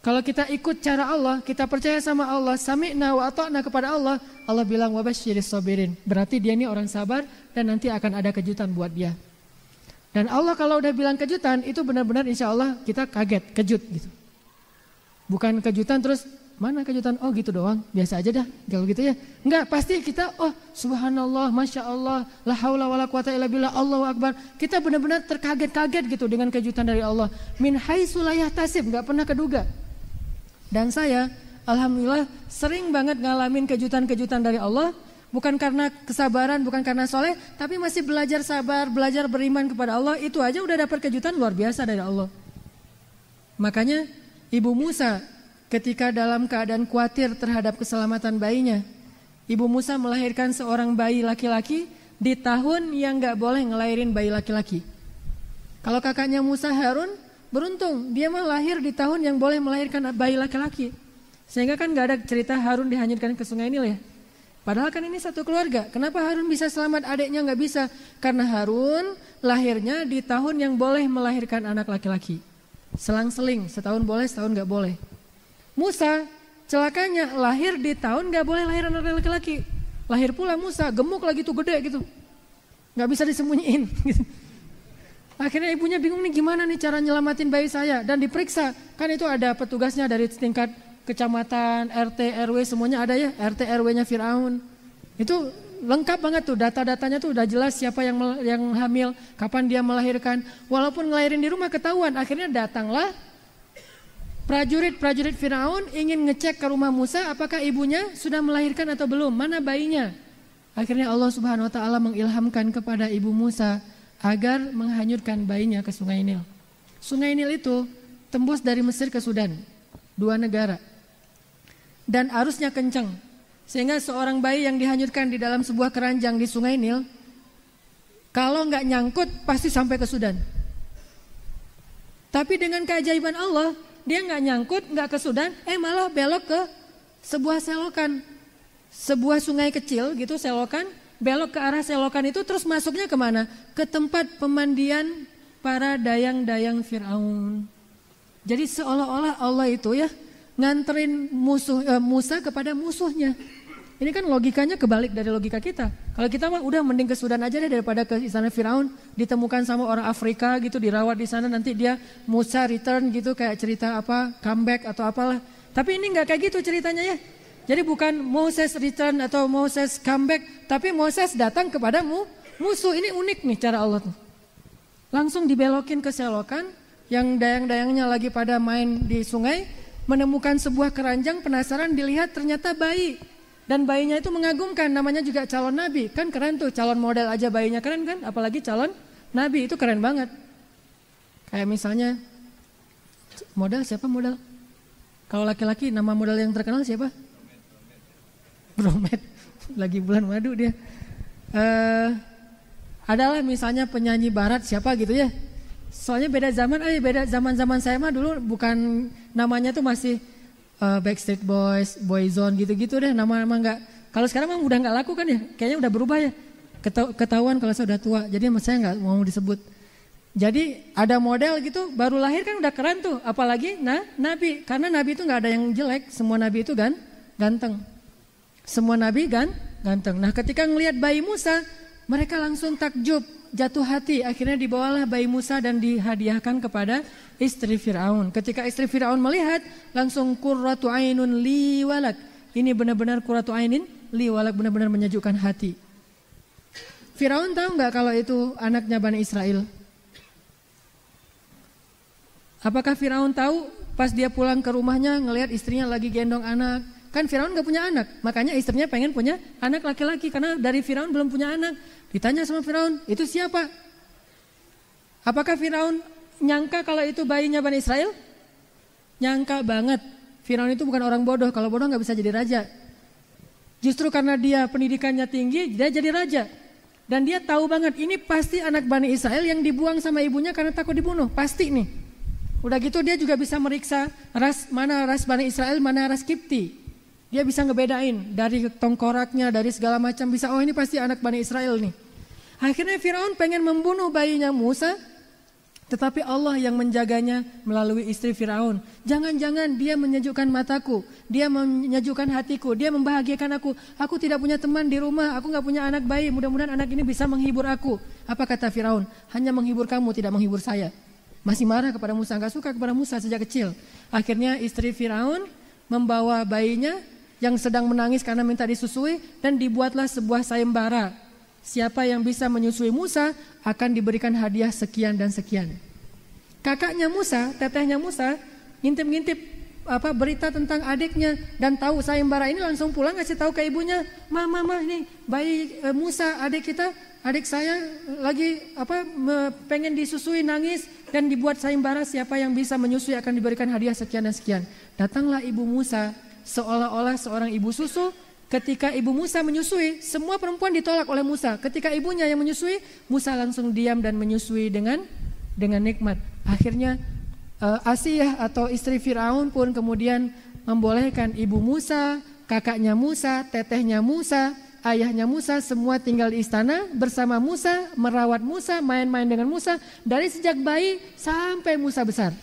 Kalau kita ikut cara Allah, kita percaya sama Allah, sami'na wa ata'na kepada Allah, Allah bilang wabasyiris sabirin. Berarti dia ini orang sabar dan nanti akan ada kejutan buat dia. Dan Allah kalau udah bilang kejutan, itu benar-benar insya Allah kita kaget, kejut gitu. Bukan kejutan terus, mana kejutan? Oh gitu doang, biasa aja dah, kalau gitu ya. Enggak, pasti kita, oh subhanallah, masya Allah, la haula wa la quwata illa billah, Allahu akbar. Kita benar-benar terkaget-kaget gitu dengan kejutan dari Allah. Min haitsu la yahtasib, enggak pernah keduga. Dan saya, alhamdulillah sering banget ngalamin kejutan-kejutan dari Allah. Bukan karena kesabaran, bukan karena soleh, tapi masih belajar sabar, belajar beriman kepada Allah. Itu aja udah dapat kejutan luar biasa dari Allah. Makanya Ibu Musa ketika dalam keadaan khawatir terhadap keselamatan bayinya, Ibu Musa melahirkan seorang bayi laki-laki di tahun yang gak boleh ngelahirin bayi laki-laki. Kalau kakaknya Musa Harun, beruntung dia mah lahir di tahun yang boleh melahirkan bayi laki-laki. Sehingga kan gak ada cerita Harun dihanyutkan ke sungai Nil ya. Padahal kan ini satu keluarga. Kenapa Harun bisa selamat, adiknya gak bisa? Karena Harun lahirnya di tahun yang boleh melahirkan anak laki-laki. Selang-seling, setahun boleh, setahun gak boleh. Musa celakanya lahir di tahun gak boleh lahir anak laki-laki. Lahir pula Musa, gemuk lagi tuh gede gitu. Gak bisa disembunyiin gitu. Akhirnya ibunya bingung nih gimana nih cara nyelamatin bayi saya. Dan diperiksa, kan itu ada petugasnya dari tingkat kecamatan, RT, RW semuanya ada ya. RT, RW-nya Fir'aun. Itu lengkap banget tuh, data-datanya tuh udah jelas siapa yang hamil, kapan dia melahirkan. Walaupun ngelahirin di rumah ketahuan, akhirnya datanglah prajurit Fir'aun ingin ngecek ke rumah Musa apakah ibunya sudah melahirkan atau belum, mana bayinya. Akhirnya Allah Subhanahu wa taala mengilhamkan kepada Ibu Musa agar menghanyutkan bayinya ke Sungai Nil. Sungai Nil itu tembus dari Mesir ke Sudan, 2 negara. Dan arusnya kencang, sehingga seorang bayi yang dihanyutkan di dalam sebuah keranjang di Sungai Nil, kalau nggak nyangkut pasti sampai ke Sudan. Tapi dengan keajaiban Allah, dia nggak nyangkut, nggak ke Sudan, malah belok ke sebuah selokan, sebuah sungai kecil gitu, selokan. Belok ke arah selokan itu terus masuknya kemana? Ke tempat pemandian para dayang-dayang Fir'aun. Jadi seolah-olah Allah itu ya nganterin Musa kepada musuhnya. Ini kan logikanya kebalik dari logika kita. Kalau kita mah udah mending ke Sudan aja deh daripada ke istana Fir'aun. Ditemukan sama orang Afrika gitu, dirawat di sana, nanti dia Musa return gitu kayak cerita apa, comeback atau apalah. Tapi ini nggak kayak gitu ceritanya ya. Jadi bukan Moses return atau Moses comeback, tapi Moses datang kepada musuh. Ini unik nih cara Allah tuh. Langsung dibelokin ke selokan, yang dayang-dayangnya lagi pada main di sungai, menemukan sebuah keranjang, penasaran dilihat ternyata bayi. Dan bayinya itu mengagumkan, namanya juga calon nabi. Kan keren tuh, calon model aja bayinya keren kan, apalagi calon nabi, itu keren banget. Kayak misalnya, model siapa model? Kalau laki-laki nama model yang terkenal siapa? Bromet, lagi bulan madu dia. Adalah misalnya penyanyi barat siapa gitu ya. Soalnya beda zaman, beda zaman saya mah dulu bukan namanya tuh masih Backstreet Boys, Boyzone gitu-gitu deh, nama-nama enggak. Kalau sekarang mah udah enggak laku kan ya, kayaknya udah berubah ya. Ketahuan kalau saya udah tua, jadi saya enggak mau disebut. Jadi ada model gitu, baru lahir kan udah keren tuh, apalagi nabi. Karena nabi itu enggak ada yang jelek, semua nabi itu ganteng. Semua nabi ganteng. Nah ketika ngelihat bayi Musa, mereka langsung takjub, jatuh hati. Akhirnya dibawalah bayi Musa dan dihadiahkan kepada istri Fir'aun. Ketika istri Fir'aun melihat, langsung qurratu ainun li walak. Ini benar-benar qurratu ainin li walak, benar-benar menyejukkan hati. Fir'aun tahu nggak kalau itu anaknya Bani Israel? Apakah Fir'aun tahu pas dia pulang ke rumahnya ngelihat istrinya lagi gendong anak? Kan Firaun gak punya anak, makanya istrinya pengen punya anak laki-laki karena dari Firaun belum punya anak. Ditanya sama Firaun, itu siapa? Apakah Firaun nyangka kalau itu bayinya Bani Israel? Nyangka banget. Firaun itu bukan orang bodoh, kalau bodoh gak bisa jadi raja. Justru karena dia pendidikannya tinggi, dia jadi raja. Dan dia tahu banget ini pasti anak Bani Israel yang dibuang sama ibunya karena takut dibunuh, pasti nih. Udah gitu dia juga bisa meriksa mana ras Bani Israel, mana ras Kipti. Dia bisa ngebedain dari tengkoraknya, dari segala macam bisa, oh ini pasti anak Bani Israel nih. Akhirnya Firaun pengen membunuh bayinya Musa, tetapi Allah yang menjaganya melalui istri Firaun. Jangan-jangan dia menyejukkan mataku, dia menyejukkan hatiku, dia membahagiakan aku. Aku tidak punya teman di rumah, aku gak punya anak bayi, mudah-mudahan anak ini bisa menghibur aku. Apa kata Firaun? Hanya menghibur kamu, tidak menghibur saya. Masih marah kepada Musa, gak suka kepada Musa sejak kecil. Akhirnya istri Firaun membawa bayinya yang sedang menangis karena minta disusui, dan dibuatlah sebuah sayembara. Siapa yang bisa menyusui Musa akan diberikan hadiah sekian dan sekian. Kakaknya Musa, tetehnya Musa, ngintip-ngintip berita tentang adiknya dan tahu sayembara ini, langsung pulang ngasih tahu ke ibunya, mama ini bayi Musa adik kita, adik saya lagi pengen disusui, nangis, dan dibuat sayembara siapa yang bisa menyusui akan diberikan hadiah sekian dan sekian. Datanglah ibu Musa seolah-olah seorang ibu susu. Ketika ibu Musa menyusui, semua perempuan ditolak oleh Musa. Ketika ibunya yang menyusui, Musa langsung diam dan menyusui dengan nikmat. Akhirnya Asiyah atau istri Firaun pun kemudian membolehkan ibu Musa, kakaknya Musa, tetehnya Musa, ayahnya Musa semua tinggal di istana bersama Musa, merawat Musa, main-main dengan Musa dari sejak bayi sampai Musa besar.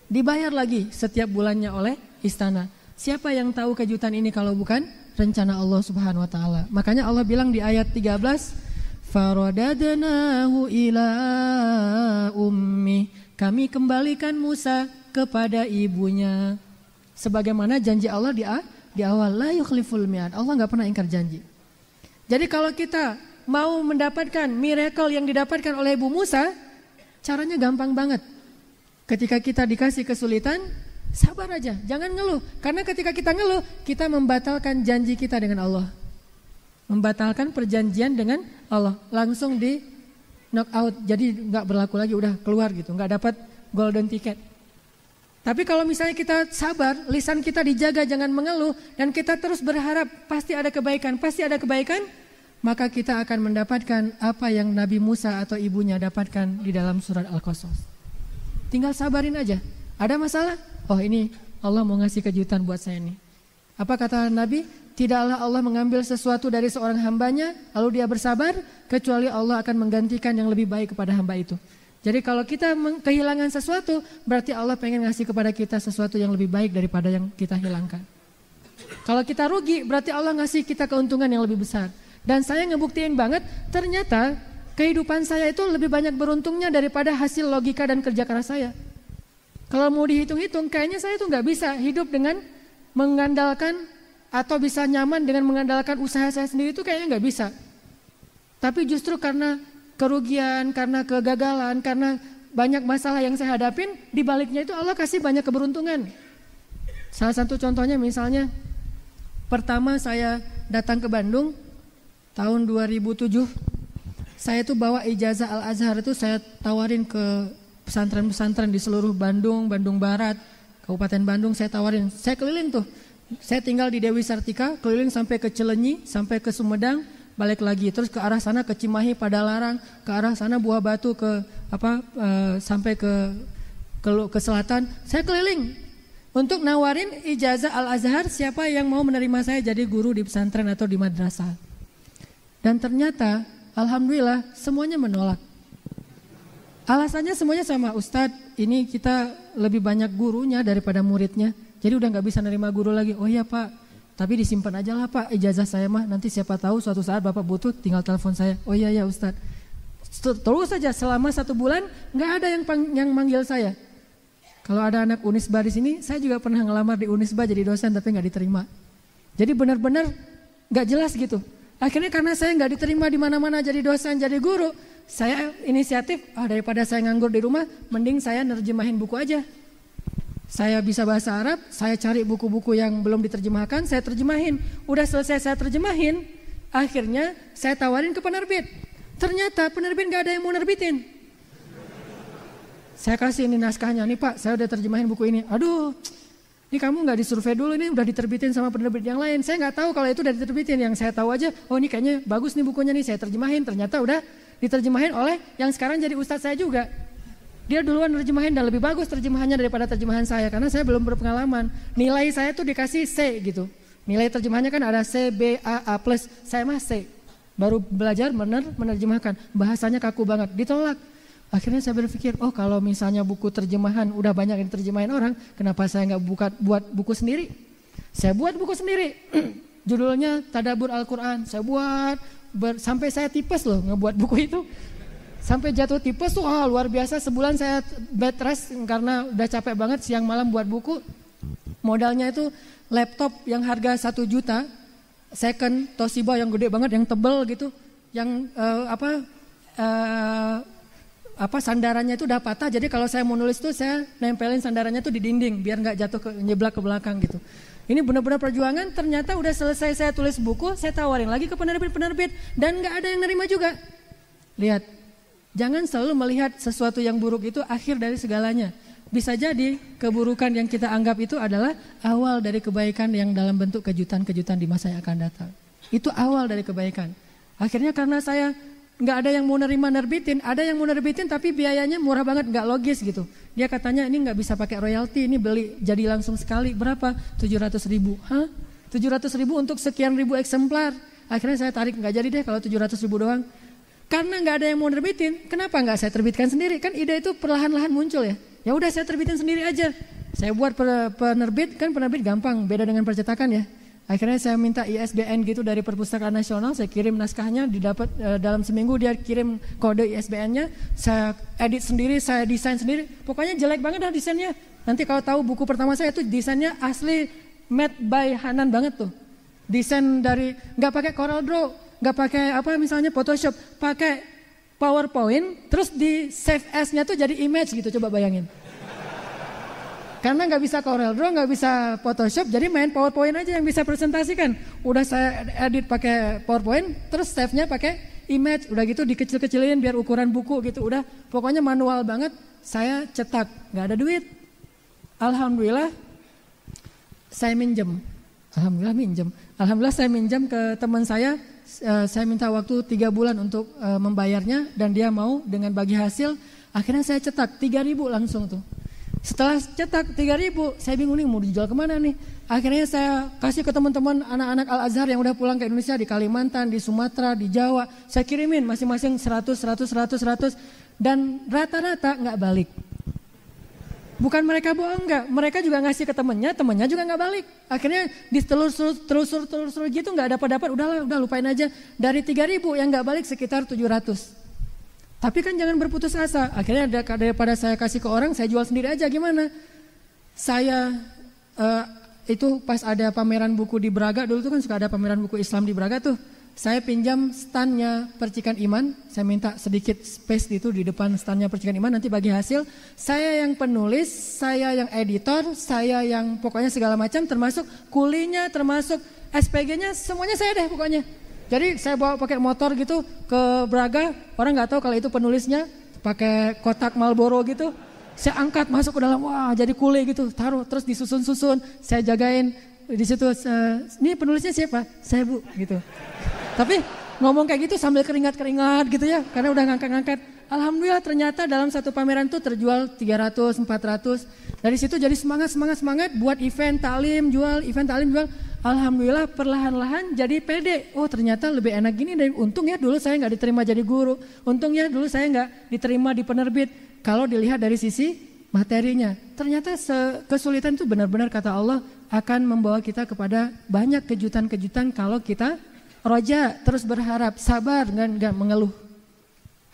Dibayar lagi setiap bulannya oleh istana. Siapa yang tahu kejutan ini kalau bukan rencana Allah Subhanahu wa taala. Makanya Allah bilang di ayat 13, faradadnahu ila ummi. Kami kembalikan Musa kepada ibunya. Sebagaimana janji Allah di awal, la yukhliful mi'ad. Allah enggak pernah ingkar janji. Jadi kalau kita mau mendapatkan miracle yang didapatkan oleh Ibu Musa, caranya gampang banget. Ketika kita dikasih kesulitan, sabar aja, jangan ngeluh. Karena ketika kita ngeluh, kita membatalkan janji kita dengan Allah. Membatalkan perjanjian dengan Allah. Langsung di knock out, jadi gak berlaku lagi, udah keluar gitu, gak dapat golden ticket. Tapi kalau misalnya kita sabar, lisan kita dijaga jangan mengeluh, dan kita terus berharap pasti ada kebaikan, maka kita akan mendapatkan apa yang Nabi Musa atau ibunya dapatkan di dalam surat Al-Qasas. Tinggal sabarin aja. Ada masalah? Oh ini Allah mau ngasih kejutan buat saya nih. Apa kata Nabi? Tidaklah Allah mengambil sesuatu dari seorang hambanya lalu dia bersabar, kecuali Allah akan menggantikan yang lebih baik kepada hamba itu. Jadi kalau kita kehilangan sesuatu, berarti Allah pengen ngasih kepada kita sesuatu yang lebih baik daripada yang kita hilangkan. Kalau kita rugi, berarti Allah ngasih kita keuntungan yang lebih besar. Dan saya ngebuktiin banget, ternyata kehidupan saya itu lebih banyak beruntungnya daripada hasil logika dan kerja keras saya. Kalau mau dihitung-hitung, kayaknya saya tuh nggak bisa hidup dengan mengandalkan atau bisa nyaman dengan mengandalkan usaha saya sendiri, itu kayaknya nggak bisa. Tapi justru karena kerugian, karena kegagalan, karena banyak masalah yang saya hadapin, di baliknya itu Allah kasih banyak keberuntungan. Salah satu contohnya misalnya, pertama saya datang ke Bandung tahun 2007, saya tuh bawa ijazah Al-Azhar itu saya tawarin ke pesantren-pesantren di seluruh Bandung, Bandung Barat, Kabupaten Bandung saya tawarin. Saya keliling tuh, saya tinggal di Dewi Sartika, keliling sampai ke Cilenyi, sampai ke Sumedang, balik lagi, terus ke arah sana ke Cimahi, Padalarang, ke arah sana Buah Batu, sampai ke selatan. Saya keliling untuk nawarin ijazah Al-Azhar siapa yang mau menerima saya jadi guru di pesantren atau di madrasah. Dan ternyata alhamdulillah semuanya menolak. Alasannya semuanya sama, Ustadz ini kita lebih banyak gurunya daripada muridnya, jadi udah gak bisa nerima guru lagi. Oh iya Pak, tapi disimpan aja lah Pak ijazah saya mah, nanti siapa tahu suatu saat Bapak butuh tinggal telepon saya. Oh iya ya Ustadz. Terus saja selama 1 bulan gak ada yang manggil saya. Kalau ada anak Unisba di sini, saya juga pernah ngelamar di Unisba jadi dosen tapi gak diterima. Jadi benar-benar gak jelas gitu. Akhirnya karena saya gak diterima di mana-mana jadi dosen, jadi guru, saya inisiatif, daripada saya nganggur di rumah, mending saya nerjemahin buku aja. Saya bisa bahasa Arab, saya cari buku-buku yang belum diterjemahkan, saya terjemahin. Udah selesai saya terjemahin, akhirnya saya tawarin ke penerbit. Ternyata penerbit gak ada yang mau nerbitin. Saya kasih ini naskahnya, nih Pak saya udah terjemahin buku ini. Aduh, ini kamu gak disurvei dulu, ini udah diterbitin sama penerbit yang lain. Saya gak tahu kalau itu udah diterbitin, yang saya tahu aja, oh ini kayaknya bagus nih bukunya nih, saya terjemahin. Ternyata udah diterjemahin oleh yang sekarang jadi ustadz saya juga. Dia duluan terjemahin dan lebih bagus terjemahannya daripada terjemahan saya, karena saya belum berpengalaman. Nilai saya tuh dikasih C gitu. Nilai terjemahannya kan ada C, B, A plus, saya mah C. Baru belajar menerjemahkan, bahasanya kaku banget, ditolak. Akhirnya saya berpikir, oh kalau misalnya buku terjemahan udah banyak yang terjemahin orang, kenapa saya nggak buat buku sendiri? Saya buat buku sendiri, judulnya Tadabbur Al-Quran. Saya buat, sampai saya tipes loh ngebuat buku itu. Sampai jatuh tipes tuh, luar biasa. Sebulan saya bed rest karena udah capek banget siang malam buat buku. Modalnya itu laptop yang harga 1 juta, second Toshiba yang gede banget, yang tebel gitu, yang sandarannya itu udah patah, jadi kalau saya mau nulis tuh saya nempelin sandarannya tuh di dinding biar nggak jatuh nyeblak ke belakang gitu. Ini benar-benar perjuangan. Ternyata udah selesai saya tulis buku, saya tawarin lagi ke penerbit dan nggak ada yang nerima juga. Lihat, jangan selalu melihat sesuatu yang buruk itu akhir dari segalanya. Bisa jadi keburukan yang kita anggap itu adalah awal dari kebaikan yang dalam bentuk kejutan-kejutan di masa yang akan datang. Itu awal dari kebaikan. Akhirnya karena saya nggak ada yang mau nerbitin, ada yang mau nerbitin tapi biayanya murah banget, nggak logis gitu. Dia katanya ini nggak bisa pakai royalti, ini beli jadi langsung sekali, berapa? 700.000. Hah? 700.000 untuk sekian ribu eksemplar. Akhirnya saya tarik, nggak jadi deh kalau 700.000 doang. Karena nggak ada yang mau nerbitin, kenapa nggak saya terbitkan sendiri? Kan ide itu perlahan-lahan muncul ya. Ya udah saya terbitin sendiri aja. Saya buat penerbit, kan penerbit gampang, beda dengan percetakan ya. Akhirnya saya minta ISBN gitu dari Perpustakaan Nasional, saya kirim naskahnya, didapat dalam seminggu dia kirim kode ISBN-nya, saya edit sendiri, saya desain sendiri. Pokoknya jelek banget dah desainnya. Nanti kalau tahu buku pertama saya itu desainnya asli made by Hanan banget tuh. Desain dari nggak pakai Corel Draw, nggak pakai misalnya Photoshop, pakai PowerPoint, terus di save as-nya tuh jadi image gitu, coba bayangin. Karena nggak bisa Corel Draw, nggak bisa Photoshop, jadi main PowerPoint aja yang bisa presentasikan. Udah saya edit pakai PowerPoint, terus save-nya pakai image, udah gitu dikecil-kecilin biar ukuran buku gitu. Udah pokoknya manual banget. Saya cetak, nggak ada duit. Alhamdulillah saya minjem. Alhamdulillah saya minjem ke teman saya. Saya minta waktu 3 bulan untuk membayarnya dan dia mau dengan bagi hasil. Akhirnya saya cetak 3.000 langsung tuh. Setelah cetak 3.000, saya bingung nih mau dijual kemana nih. Akhirnya saya kasih ke teman-teman anak-anak Al-Azhar yang udah pulang ke Indonesia di Kalimantan, di Sumatera, di Jawa. Saya kirimin masing-masing 100. Dan rata-rata nggak balik. Bukan mereka bohong, enggak. Mereka juga ngasih ke temennya juga nggak balik. Akhirnya ditelusur gitu nggak dapat. Udah lupain aja. Dari 3.000 yang nggak balik sekitar 700. Tapi kan jangan berputus asa. Akhirnya daripada saya kasih ke orang, saya jual sendiri aja. Gimana? Saya itu pas ada pameran buku di Braga, dulu tuh kan suka ada pameran buku Islam di Braga tuh. saya pinjam standnya Percikan Iman, saya minta sedikit space itu di depan standnya Percikan Iman, nanti bagi hasil, saya yang penulis, saya yang editor, saya yang pokoknya segala macam, termasuk kulinya, termasuk SPG-nya, semuanya saya deh pokoknya. Jadi saya bawa pakai motor gitu ke Braga, orang nggak tahu kalau itu penulisnya, pakai kotak Marlboro gitu, saya angkat masuk ke dalam, wah jadi kuli gitu, taruh terus disusun-susun, saya jagain di situ. Ini penulisnya siapa? Saya bu, gitu. Tapi ngomong kayak gitu sambil keringat-keringat gitu ya, karena udah ngangkat-ngangkat. Alhamdulillah ternyata dalam satu pameran tuh terjual 300, 400. Dari situ jadi semangat buat event talim jual. Alhamdulillah perlahan-lahan jadi pede. Oh ternyata lebih enak gini. Untung ya dulu saya nggak diterima jadi guru. Untung ya dulu saya nggak diterima di penerbit. Kalau dilihat dari sisi materinya, ternyata kesulitan itu benar-benar kata Allah akan membawa kita kepada banyak kejutan-kejutan kalau kita roja, terus berharap, sabar, nggak mengeluh.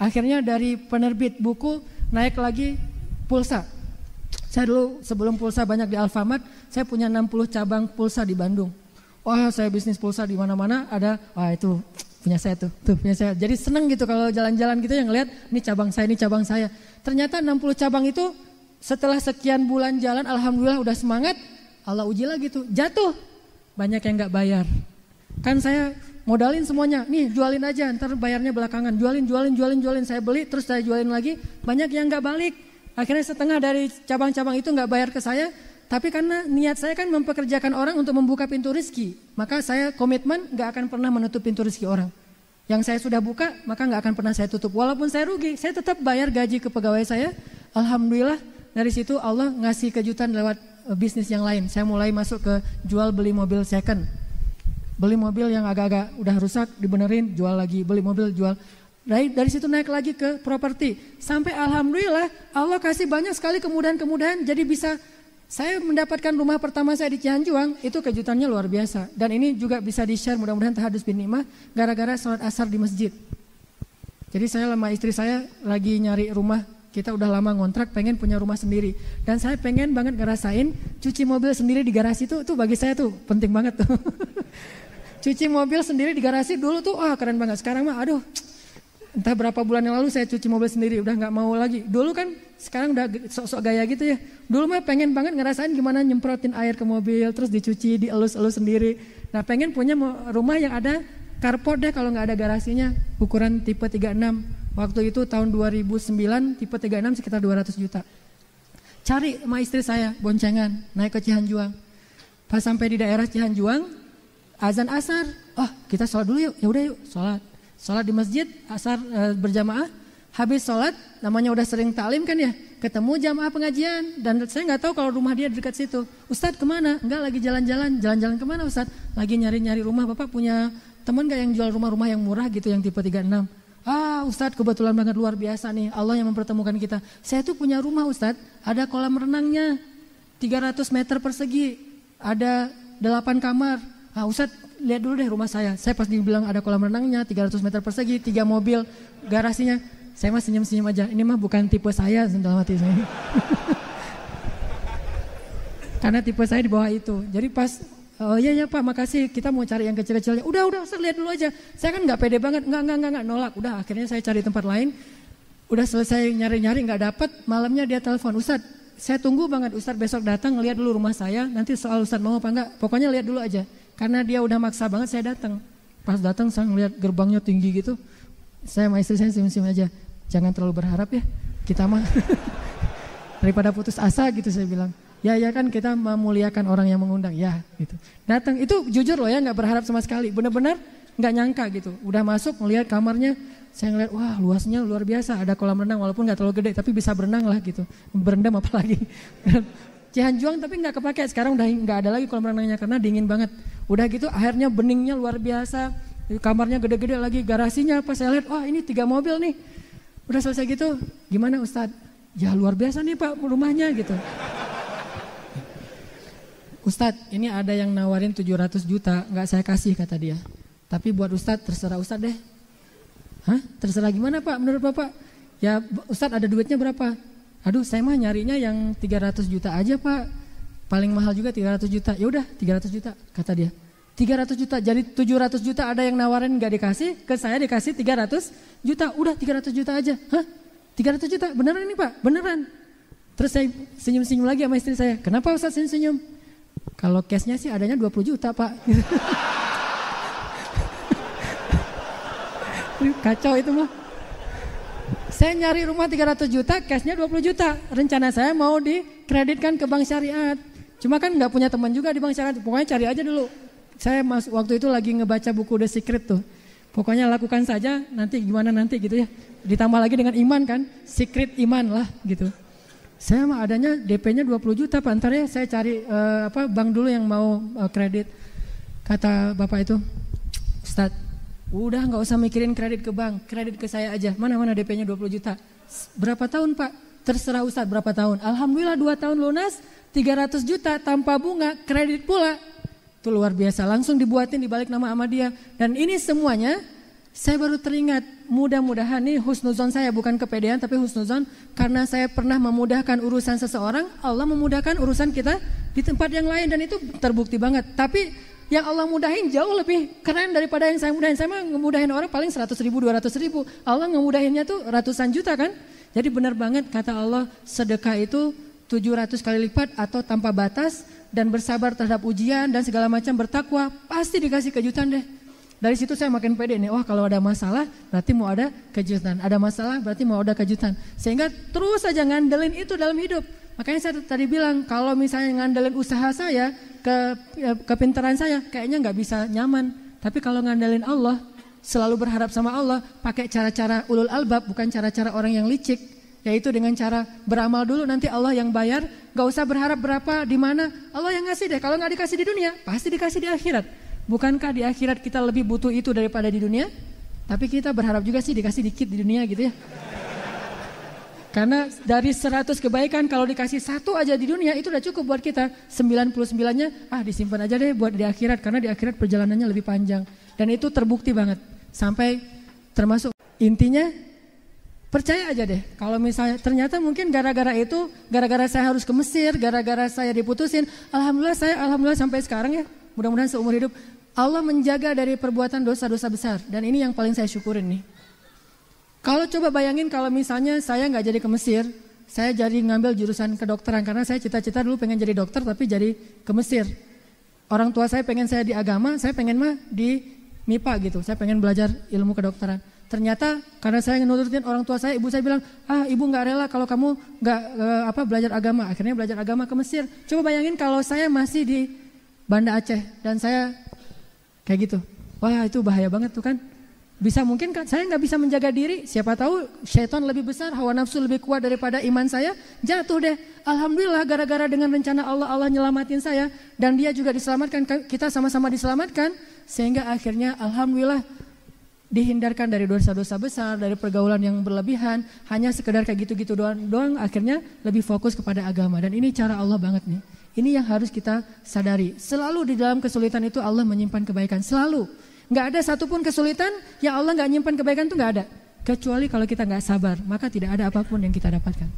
Akhirnya dari penerbit buku naik lagi pulsa. Saya dulu sebelum pulsa banyak di Alfamart, saya punya 60 cabang pulsa di Bandung. Wah saya bisnis pulsa di mana-mana ada, wah itu punya saya tuh punya saya. Jadi seneng gitu kalau jalan-jalan gitu yang ngeliat, ini cabang saya. Ternyata 60 cabang itu setelah sekian bulan jalan, alhamdulillah udah semangat, Allah uji lagi tuh, jatuh. Banyak yang gak bayar. Kan saya modalin semuanya, nih jualin aja, ntar bayarnya belakangan. Jualin, saya beli terus saya jualin lagi, banyak yang gak balik. Akhirnya setengah dari cabang-cabang itu gak bayar ke saya, tapi karena niat saya kan mempekerjakan orang untuk membuka pintu rezeki, maka saya komitmen gak akan pernah menutup pintu rezeki orang. Yang saya sudah buka, maka gak akan pernah saya tutup. Walaupun saya rugi, saya tetap bayar gaji ke pegawai saya. Alhamdulillah dari situ Allah ngasih kejutan lewat bisnis yang lain. Saya mulai masuk ke jual beli mobil second. Beli mobil yang agak-agak udah rusak, dibenerin, jual lagi, beli mobil, jual. Dari situ naik lagi ke properti. Sampai alhamdulillah Allah kasih banyak sekali kemudahan-kemudahan. Jadi bisa saya mendapatkan rumah pertama saya di Cianjuang, itu kejutannya luar biasa. Dan ini juga bisa di-share mudah-mudahan tahadus bin nikmah gara-gara sholat asar di masjid. Jadi saya sama istri saya lagi nyari rumah. Kita udah lama ngontrak, pengen punya rumah sendiri. Dan saya pengen banget ngerasain cuci mobil sendiri di garasi itu bagi saya tuh penting banget tuh. Cuci mobil sendiri di garasi dulu tuh keren banget. Sekarang mah aduh, entah berapa bulan yang lalu saya cuci mobil sendiri, udah gak mau lagi. Dulu kan sekarang udah sok-sok gaya gitu ya. Dulu mah pengen banget ngerasain gimana nyemprotin air ke mobil, terus dicuci, dielus-elus sendiri. Nah pengen punya rumah yang ada carport deh kalau gak ada garasinya, ukuran tipe 36. Waktu itu tahun 2009 tipe 36 sekitar 200 juta. Cari sama istri saya boncengan naik ke Cihanjuang. Pas sampai di daerah Cihanjuang, azan asar, kita sholat dulu yuk. Ya udah yuk sholat di masjid asar berjamaah. Habis sholat, namanya udah sering taklim kan ya, ketemu jamaah pengajian. Dan saya nggak tahu kalau rumah dia dekat situ. Ustadz kemana? Enggak, lagi jalan-jalan kemana Ustadz? Lagi nyari-nyari rumah. Bapak punya teman nggak yang jual rumah-rumah yang murah gitu yang tipe 36? Ustadz kebetulan banget luar biasa nih, Allah yang mempertemukan kita. Saya tuh punya rumah Ustadz, ada kolam renangnya 300 meter persegi, ada 8 kamar. Ustadz lihat dulu deh rumah saya. Saya pas dibilang ada kolam renangnya 300 meter persegi, 3 mobil, garasinya. Saya mah senyum-senyum aja, ini mah bukan tipe saya dalam hati saya. Karena tipe saya di bawah itu. Jadi pas iya Pak makasih, kita mau cari yang kecil-kecilnya. Udah Ustaz lihat dulu aja. Saya kan gak pede banget, enggak nolak. Udah akhirnya saya cari tempat lain. Udah selesai nyari-nyari gak dapet, malamnya dia telepon, Ustaz saya tunggu banget Ustaz besok datang ngeliat dulu rumah saya. Nanti soal Ustaz mau apa enggak, pokoknya lihat dulu aja. Karena dia udah maksa banget saya datang. Pas datang saya ngeliat gerbangnya tinggi gitu. Saya sama istri saya senyum-senyum aja. Jangan terlalu berharap ya, kita mah daripada putus asa gitu saya bilang. Ya kan kita memuliakan orang yang mengundang ya gitu. Datang itu jujur loh ya, nggak berharap sama sekali, benar-benar nggak nyangka gitu. Udah masuk ngelihat kamarnya, saya ngeliat wah luasnya luar biasa, ada kolam renang walaupun nggak terlalu gede tapi bisa berenang lah gitu, berendam apalagi. Cihanjuang tapi nggak kepake, sekarang udah nggak ada lagi kolam renangnya karena dingin banget. Udah gitu akhirnya beningnya luar biasa, kamarnya gede-gede lagi, garasinya pas saya lihat wah ini 3 mobil nih. Udah selesai gitu, gimana Ustadz? Ya luar biasa nih Pak rumahnya gitu. Ustadz ini ada yang nawarin 700 juta, gak saya kasih kata dia. Tapi buat Ustadz terserah Ustadz deh. Terserah gimana Pak menurut Bapak? Ya Ustadz ada duitnya berapa? Aduh saya mah nyarinya yang 300 juta aja Pak. Paling mahal juga 300 juta. Ya udah 300 juta kata dia. 300 juta, jadi 700 juta ada yang nawarin gak dikasih, ke saya dikasih 300 juta, udah 300 juta aja. Hah? 300 juta, beneran ini Pak? Beneran. Terus saya senyum-senyum lagi sama istri saya, kenapa Ustaz senyum-senyum? Kalau cashnya sih adanya 20 juta Pak. Kacau itu mah. Saya nyari rumah 300 juta, cashnya 20 juta. Rencana saya mau dikreditkan ke bank syariat. Cuma kan gak punya teman juga di bank syariat, pokoknya cari aja dulu. Saya waktu itu lagi ngebaca buku The Secret tuh. Pokoknya lakukan saja, nanti gimana nanti gitu ya. Ditambah lagi dengan iman kan, secret iman lah gitu. Saya mah adanya DP-nya 20 juta Pak, ntar ya saya cari bank dulu yang mau kredit. Kata bapak itu, Ustaz, udah gak usah mikirin kredit ke bank, kredit ke saya aja. Mana DP-nya 20 juta. Berapa tahun Pak? Terserah Ustaz berapa tahun. Alhamdulillah 2 tahun lunas, 300 juta tanpa bunga, kredit pula. Itu luar biasa, langsung dibuatin dibalik nama sama dia. Dan ini semuanya saya baru teringat, mudah-mudahan nih husnuzon saya, bukan kepedean tapi husnuzon, karena saya pernah memudahkan urusan seseorang, Allah memudahkan urusan kita di tempat yang lain, dan itu terbukti banget. Tapi yang Allah mudahin jauh lebih keren daripada yang saya mudahin. Saya mah ngemudahin orang paling 100 ribu, 200 ribu, Allah ngemudahinnya tuh ratusan juta kan. Jadi benar banget kata Allah, sedekah itu 700 kali lipat atau tanpa batas, dan bersabar terhadap ujian dan segala macam, bertakwa, pasti dikasih kejutan deh. Dari situ saya makin pede nih, kalau ada masalah berarti mau ada kejutan, ada masalah berarti mau ada kejutan. Sehingga terus saja ngandelin itu dalam hidup. Makanya saya tadi bilang, kalau misalnya ngandelin usaha saya, kepintaran saya, kayaknya nggak bisa nyaman. Tapi kalau ngandelin Allah, selalu berharap sama Allah, pakai cara-cara ulul albab, bukan cara-cara orang yang licik. Yaitu dengan cara beramal dulu, nanti Allah yang bayar, gak usah berharap berapa, di mana, Allah yang ngasih deh. Kalau gak dikasih di dunia, pasti dikasih di akhirat. Bukankah di akhirat kita lebih butuh itu daripada di dunia? Tapi kita berharap juga sih dikasih dikit di dunia gitu ya. Karena dari 100 kebaikan, kalau dikasih 1 aja di dunia, itu udah cukup buat kita. 99-nya, disimpan aja deh buat di akhirat, karena di akhirat perjalanannya lebih panjang. Dan itu terbukti banget, sampai termasuk intinya, percaya aja deh, kalau misalnya ternyata mungkin gara-gara itu, gara-gara saya harus ke Mesir, gara-gara saya diputusin, alhamdulillah sampai sekarang ya, mudah-mudahan seumur hidup, Allah menjaga dari perbuatan dosa-dosa besar, dan ini yang paling saya syukurin nih. Kalau coba bayangin kalau misalnya saya gak jadi ke Mesir, saya jadi ngambil jurusan kedokteran, karena saya cita-cita dulu pengen jadi dokter tapi jadi ke Mesir. Orang tua saya pengen saya di agama, saya pengen mah di MIPA gitu, saya pengen belajar ilmu kedokteran. Ternyata karena saya nurutin orang tua saya, ibu saya bilang, ibu gak rela kalau kamu gak belajar agama. Akhirnya belajar agama ke Mesir. Coba bayangin kalau saya masih di Banda Aceh dan saya kayak gitu. Wah, itu bahaya banget tuh kan. Bisa mungkin kan saya gak bisa menjaga diri. Siapa tahu syaitan lebih besar, hawa nafsu lebih kuat daripada iman saya. Jatuh deh. Alhamdulillah gara-gara dengan rencana Allah nyelamatin saya. Dan dia juga diselamatkan, kita sama-sama diselamatkan. Sehingga akhirnya alhamdulillah dihindarkan dari dosa-dosa besar, dari pergaulan yang berlebihan, hanya sekedar kayak gitu-gitu doang, akhirnya lebih fokus kepada agama. Dan ini cara Allah banget nih. Ini yang harus kita sadari. Selalu di dalam kesulitan itu Allah menyimpan kebaikan, selalu. Gak ada satupun kesulitan yang Allah gak nyimpan kebaikan, itu gak ada. Kecuali kalau kita gak sabar, maka tidak ada apapun yang kita dapatkan.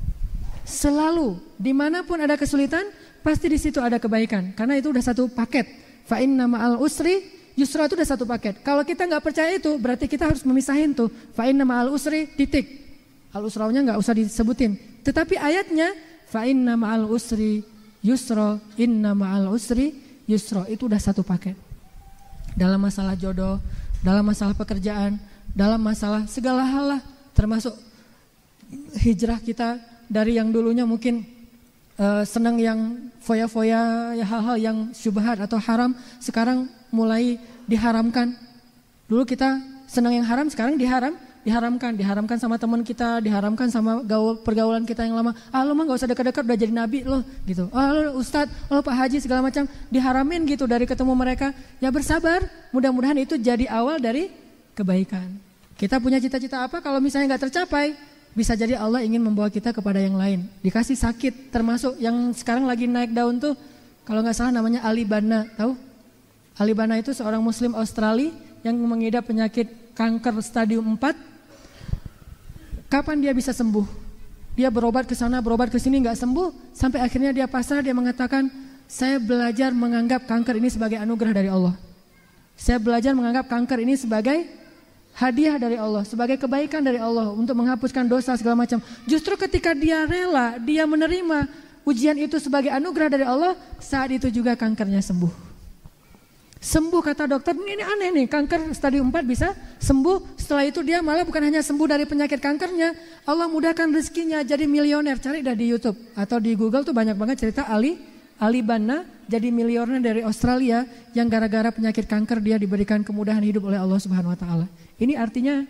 Selalu, dimanapun ada kesulitan, pasti di situ ada kebaikan. Karena itu udah satu paket. Fa inna ma'al usri yusra, itu udah satu paket. Kalau kita nggak percaya itu, berarti kita harus memisahin tuh. Fa inna ma'al usri titik. Al usranya nggak usah disebutin. Tetapi ayatnya fa inna ma'al usri yusra, inna ma'al usri yusra, itu udah satu paket. Dalam masalah jodoh, dalam masalah pekerjaan, dalam masalah segala hal lah, termasuk hijrah kita dari yang dulunya mungkin senang yang foya-foya, hal-hal yang syubhat atau haram, sekarang mulai diharamkan. Dulu kita senang yang haram, sekarang diharamkan sama teman kita, diharamkan sama pergaulan kita yang lama. Lo mah gak usah dekat-dekat, udah jadi nabi lo gitu. Lo ustadz, lo pak haji, segala macam diharamin gitu dari ketemu mereka. Ya bersabar, mudah-mudahan itu jadi awal dari kebaikan. Kita punya cita-cita apa, kalau misalnya gak tercapai, bisa jadi Allah ingin membawa kita kepada yang lain. Dikasih sakit, termasuk yang sekarang lagi naik daun tuh, kalau gak salah namanya Ali Banna, tahu? Ali Banna itu seorang muslim Australia yang mengidap penyakit kanker stadium 4. Kapan dia bisa sembuh? Dia berobat ke sana, berobat ke sini gak sembuh, sampai akhirnya dia pasrah, dia mengatakan, saya belajar menganggap kanker ini sebagai anugerah dari Allah. Saya belajar menganggap kanker ini sebagai hadiah dari Allah, sebagai kebaikan dari Allah untuk menghapuskan dosa segala macam. Justru ketika dia rela, dia menerima ujian itu sebagai anugerah dari Allah, saat itu juga kankernya sembuh. Sembuh kata dokter, ini aneh nih, kanker stadium 4 bisa sembuh. Setelah itu dia malah bukan hanya sembuh dari penyakit kankernya, Allah mudahkan rezekinya jadi milioner. Cari dah di YouTube atau di Google tuh banyak banget cerita Ali Banna jadi milioner dari Australia yang gara-gara penyakit kanker dia diberikan kemudahan hidup oleh Allah Subhanahu wa taala. Ini artinya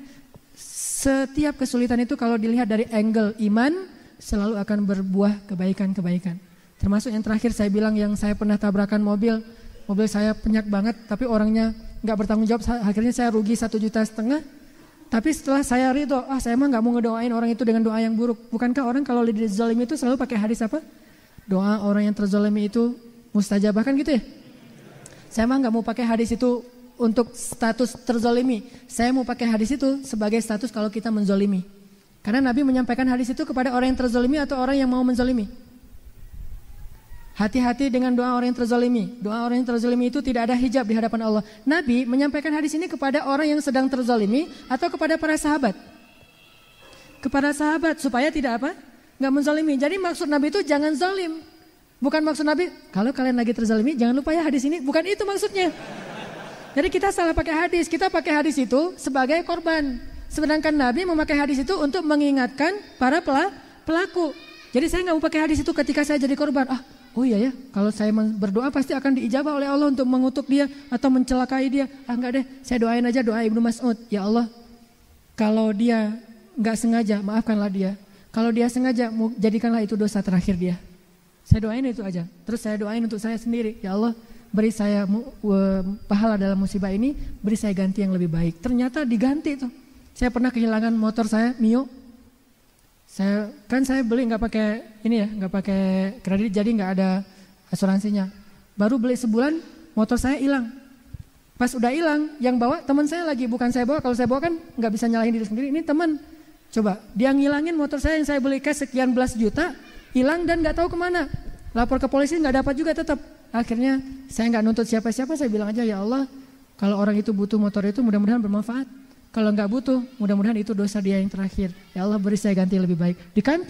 setiap kesulitan itu kalau dilihat dari angle iman selalu akan berbuah kebaikan-kebaikan. Termasuk yang terakhir saya bilang yang saya pernah tabrakan mobil saya penyak banget tapi orangnya nggak bertanggung jawab, akhirnya saya rugi 1,5 juta. Tapi setelah saya ridho, saya emang nggak mau ngedoain orang itu dengan doa yang buruk. Bukankah orang kalau dizalimi itu selalu pakai hadis apa? Doa orang yang terzalimi itu mustajabah kan gitu ya? Saya emang nggak mau pakai hadis itu untuk status terzalimi. Saya mau pakai hadis itu sebagai status kalau kita menzalimi. Karena Nabi menyampaikan hadis itu kepada orang yang terzalimi atau orang yang mau menzalimi. Hati-hati dengan doa orang yang terzalimi. Doa orang yang terzalimi itu tidak ada hijab di hadapan Allah. Nabi menyampaikan hadis ini kepada orang yang sedang terzalimi atau kepada para sahabat. Kepada sahabat supaya tidak apa? Nggak menzalimi. Jadi maksud Nabi itu jangan zalim. Bukan maksud Nabi, kalau kalian lagi terzalimi jangan lupa ya hadis ini. Bukan itu maksudnya. Jadi kita salah pakai hadis. Kita pakai hadis itu sebagai korban. Sedangkan Nabi memakai hadis itu untuk mengingatkan para pelaku. Jadi saya nggak mau pakai hadis itu ketika saya jadi korban. Oh iya ya, kalau saya berdoa pasti akan diijabah oleh Allah untuk mengutuk dia atau mencelakai dia. Enggak deh, saya doain aja doa Ibnu Mas'ud. Ya Allah, kalau dia nggak sengaja, maafkanlah dia. Kalau dia sengaja, jadikanlah itu dosa terakhir dia. Saya doain itu aja. Terus saya doain untuk saya sendiri. Ya Allah, beri saya pahala dalam musibah ini, beri saya ganti yang lebih baik. Ternyata diganti tuh. Saya pernah kehilangan motor saya, Mio. Saya beli nggak pakai kredit, jadi nggak ada asuransinya. Baru beli sebulan motor saya hilang. Pas udah hilang, yang bawa teman saya lagi, bukan saya bawa. Kalau saya bawa kan nggak bisa nyalahin diri sendiri. Ini teman, coba dia ngilangin motor saya yang saya beli cash sekian belas juta, hilang dan nggak tahu kemana. Lapor ke polisi nggak dapat juga tetap. Akhirnya saya nggak nuntut siapa-siapa, saya bilang aja ya Allah, kalau orang itu butuh motor itu mudah-mudahan bermanfaat. Kalau nggak butuh, mudah-mudahan itu dosa dia yang terakhir. Ya Allah beri saya ganti lebih baik.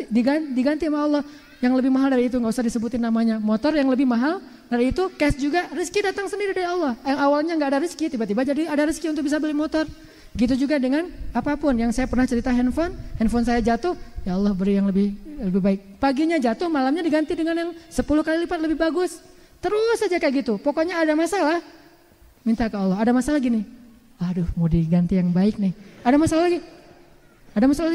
Diganti sama Allah yang lebih mahal dari itu, nggak usah disebutin namanya. Motor yang lebih mahal dari itu, cash juga, rezeki datang sendiri dari Allah. Yang awalnya nggak ada rezeki, tiba-tiba jadi ada rezeki untuk bisa beli motor. Gitu juga dengan apapun. Yang saya pernah cerita handphone saya jatuh, ya Allah beri yang lebih baik. Paginya jatuh, malamnya diganti dengan yang 10 kali lipat lebih bagus. Terus saja kayak gitu. Pokoknya ada masalah, minta ke Allah. Ada masalah gini. Aduh, mau diganti yang baik nih. Ada masalah lagi,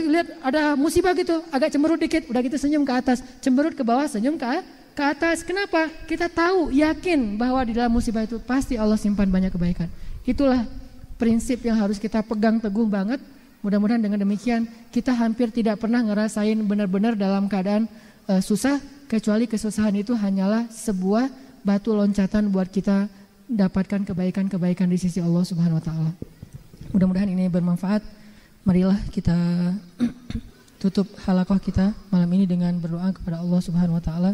lihat ada musibah gitu, agak cemberut dikit, udah gitu senyum ke atas, cemberut ke bawah, senyum ke atas. Kenapa? Kita tahu, yakin bahwa di dalam musibah itu pasti Allah simpan banyak kebaikan. Itulah prinsip yang harus kita pegang teguh banget. Mudah-mudahan dengan demikian kita hampir tidak pernah ngerasain benar-benar dalam keadaan susah, kecuali kesusahan itu hanyalah sebuah batu loncatan buat kita dapatkan kebaikan-kebaikan di sisi Allah Subhanahu wa taala. Mudah-mudahan ini bermanfaat. Marilah kita tutup halaqah kita malam ini dengan berdoa kepada Allah Subhanahu wa taala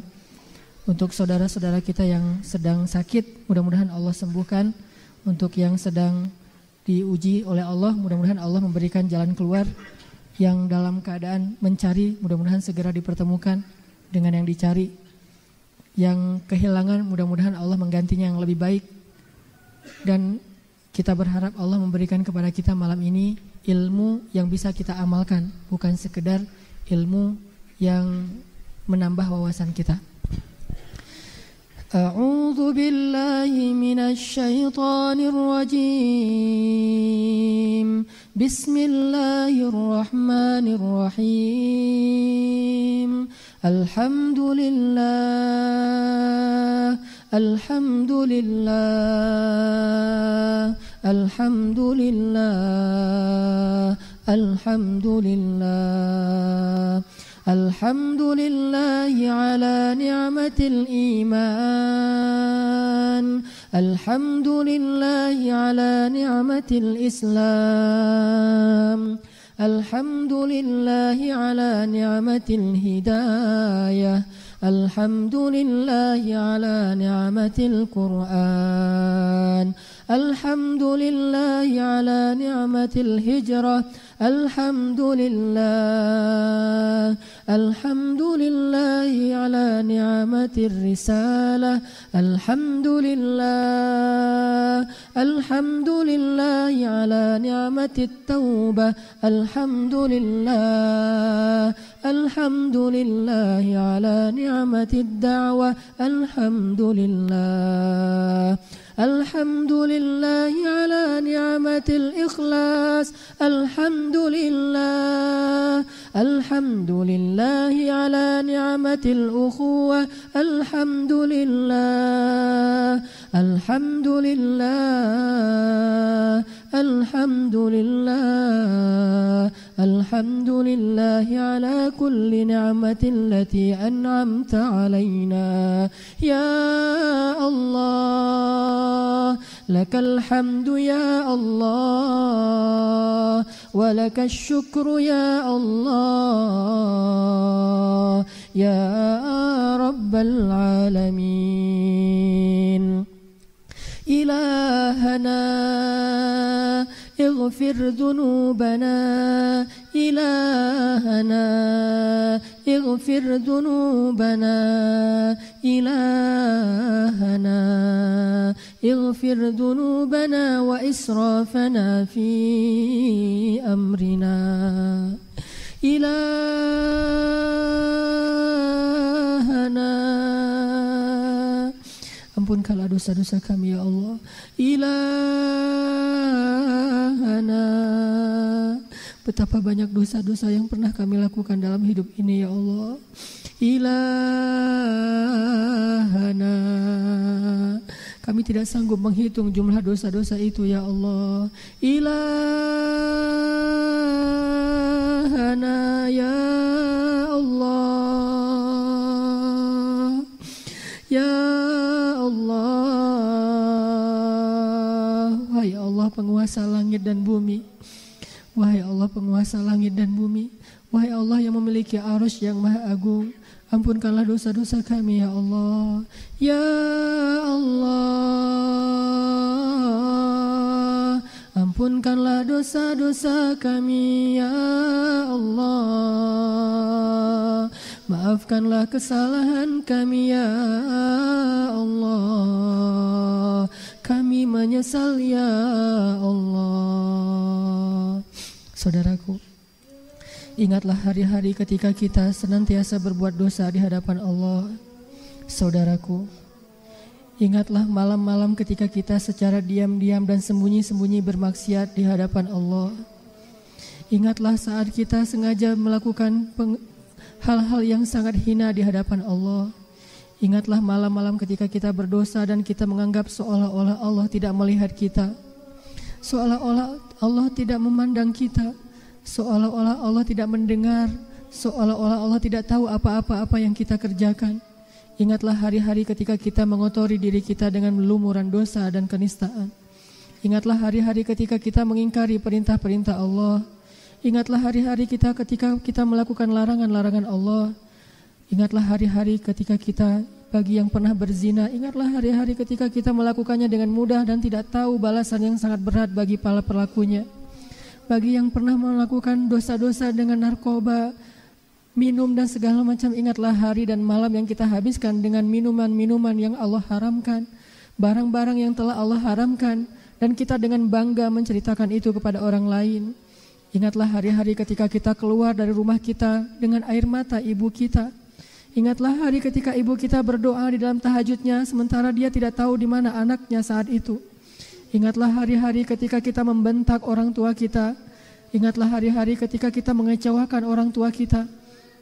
untuk saudara-saudara kita yang sedang sakit, mudah-mudahan Allah sembuhkan. Untuk yang sedang diuji oleh Allah, mudah-mudahan Allah memberikan jalan keluar. Yang dalam keadaan mencari, mudah-mudahan segera dipertemukan dengan yang dicari. Yang kehilangan, mudah-mudahan Allah menggantinya yang lebih baik. Dan kita berharap Allah memberikan kepada kita malam ini ilmu yang bisa kita amalkan, bukan sekedar ilmu yang menambah wawasan kita. A'udzu billahi minasy syaithanir rajim. Bismillahirrahmanirrahim. Alhamdulillah, alhamdulillah, alhamdulillah, alhamdulillah. Alhamdulillahi ala ni'matil iman. Alhamdulillahi ala ni'matil Islam. Alhamdulillahi ala ni'matil hidayah. Alhamdulillahi ala ni'matil Qur'an. الحمد لله على نعمة الهجرة الحمد لله الحمد لله على نعمة الرسالة الحمد لله الحمد لله على نعمة التوبة الحمد لله الحمد لله على نعمة الدعوة الحمد لله الحمد لله على نعمة الإخلاص الحمد لله الحمد لله على نعمة الأخوة الحمد لله الحمد لله الحمد لله الحمد لله على كل نعمة التي أنعمت علينا يا الله لك الحمد يا الله ولك الشكر يا الله يا رب العالمين إلهنا اغفر ذنوبنا إلهنا اغفر ذنوبنا إلهنا اغفر ذنوبنا وإسرافنا في أمرنا إلهنا ampunkanlah dosa-dosa kami ya Allah Ilahana. Betapa banyak dosa-dosa yang pernah kami lakukan dalam hidup ini ya Allah Ilahana. Kami tidak sanggup menghitung jumlah dosa-dosa itu ya Allah Ilahana ya Allah ya Allah. Wahai Allah penguasa langit dan bumi, wahai Allah penguasa langit dan bumi, wahai Allah yang memiliki arasy yang maha agung, ampunkanlah dosa-dosa kami ya Allah ya Allah. Ampunkanlah dosa-dosa kami ya Allah. Maafkanlah kesalahan kami ya Allah. Kami menyesal ya Allah. Saudaraku, ingatlah hari-hari ketika kita senantiasa berbuat dosa di hadapan Allah. Saudaraku, ingatlah malam-malam ketika kita secara diam-diam dan sembunyi-sembunyi bermaksiat di hadapan Allah. Ingatlah saat kita sengaja melakukan hal-hal yang sangat hina di hadapan Allah. Ingatlah malam-malam ketika kita berdosa dan kita menganggap seolah-olah Allah tidak melihat kita, seolah-olah Allah tidak memandang kita, seolah-olah Allah tidak mendengar, seolah-olah Allah tidak tahu apa-apa yang kita kerjakan. Ingatlah hari-hari ketika kita mengotori diri kita dengan lumuran dosa dan kenistaan. Ingatlah hari-hari ketika kita mengingkari perintah-perintah Allah. Ingatlah hari-hari kita ketika kita melakukan larangan-larangan Allah. Ingatlah hari-hari ketika kita, bagi yang pernah berzina, ingatlah hari-hari ketika kita melakukannya dengan mudah dan tidak tahu balasan yang sangat berat bagi para pelakunya. Bagi yang pernah melakukan dosa-dosa dengan narkoba, minum dan segala macam, ingatlah hari dan malam yang kita habiskan dengan minuman-minuman yang Allah haramkan, barang-barang yang telah Allah haramkan, dan kita dengan bangga menceritakan itu kepada orang lain. Ingatlah hari-hari ketika kita keluar dari rumah kita dengan air mata ibu kita. Ingatlah hari ketika ibu kita berdoa di dalam tahajudnya sementara dia tidak tahu di mana anaknya saat itu. Ingatlah hari-hari ketika kita membentak orang tua kita. Ingatlah hari-hari ketika kita mengecewakan orang tua kita.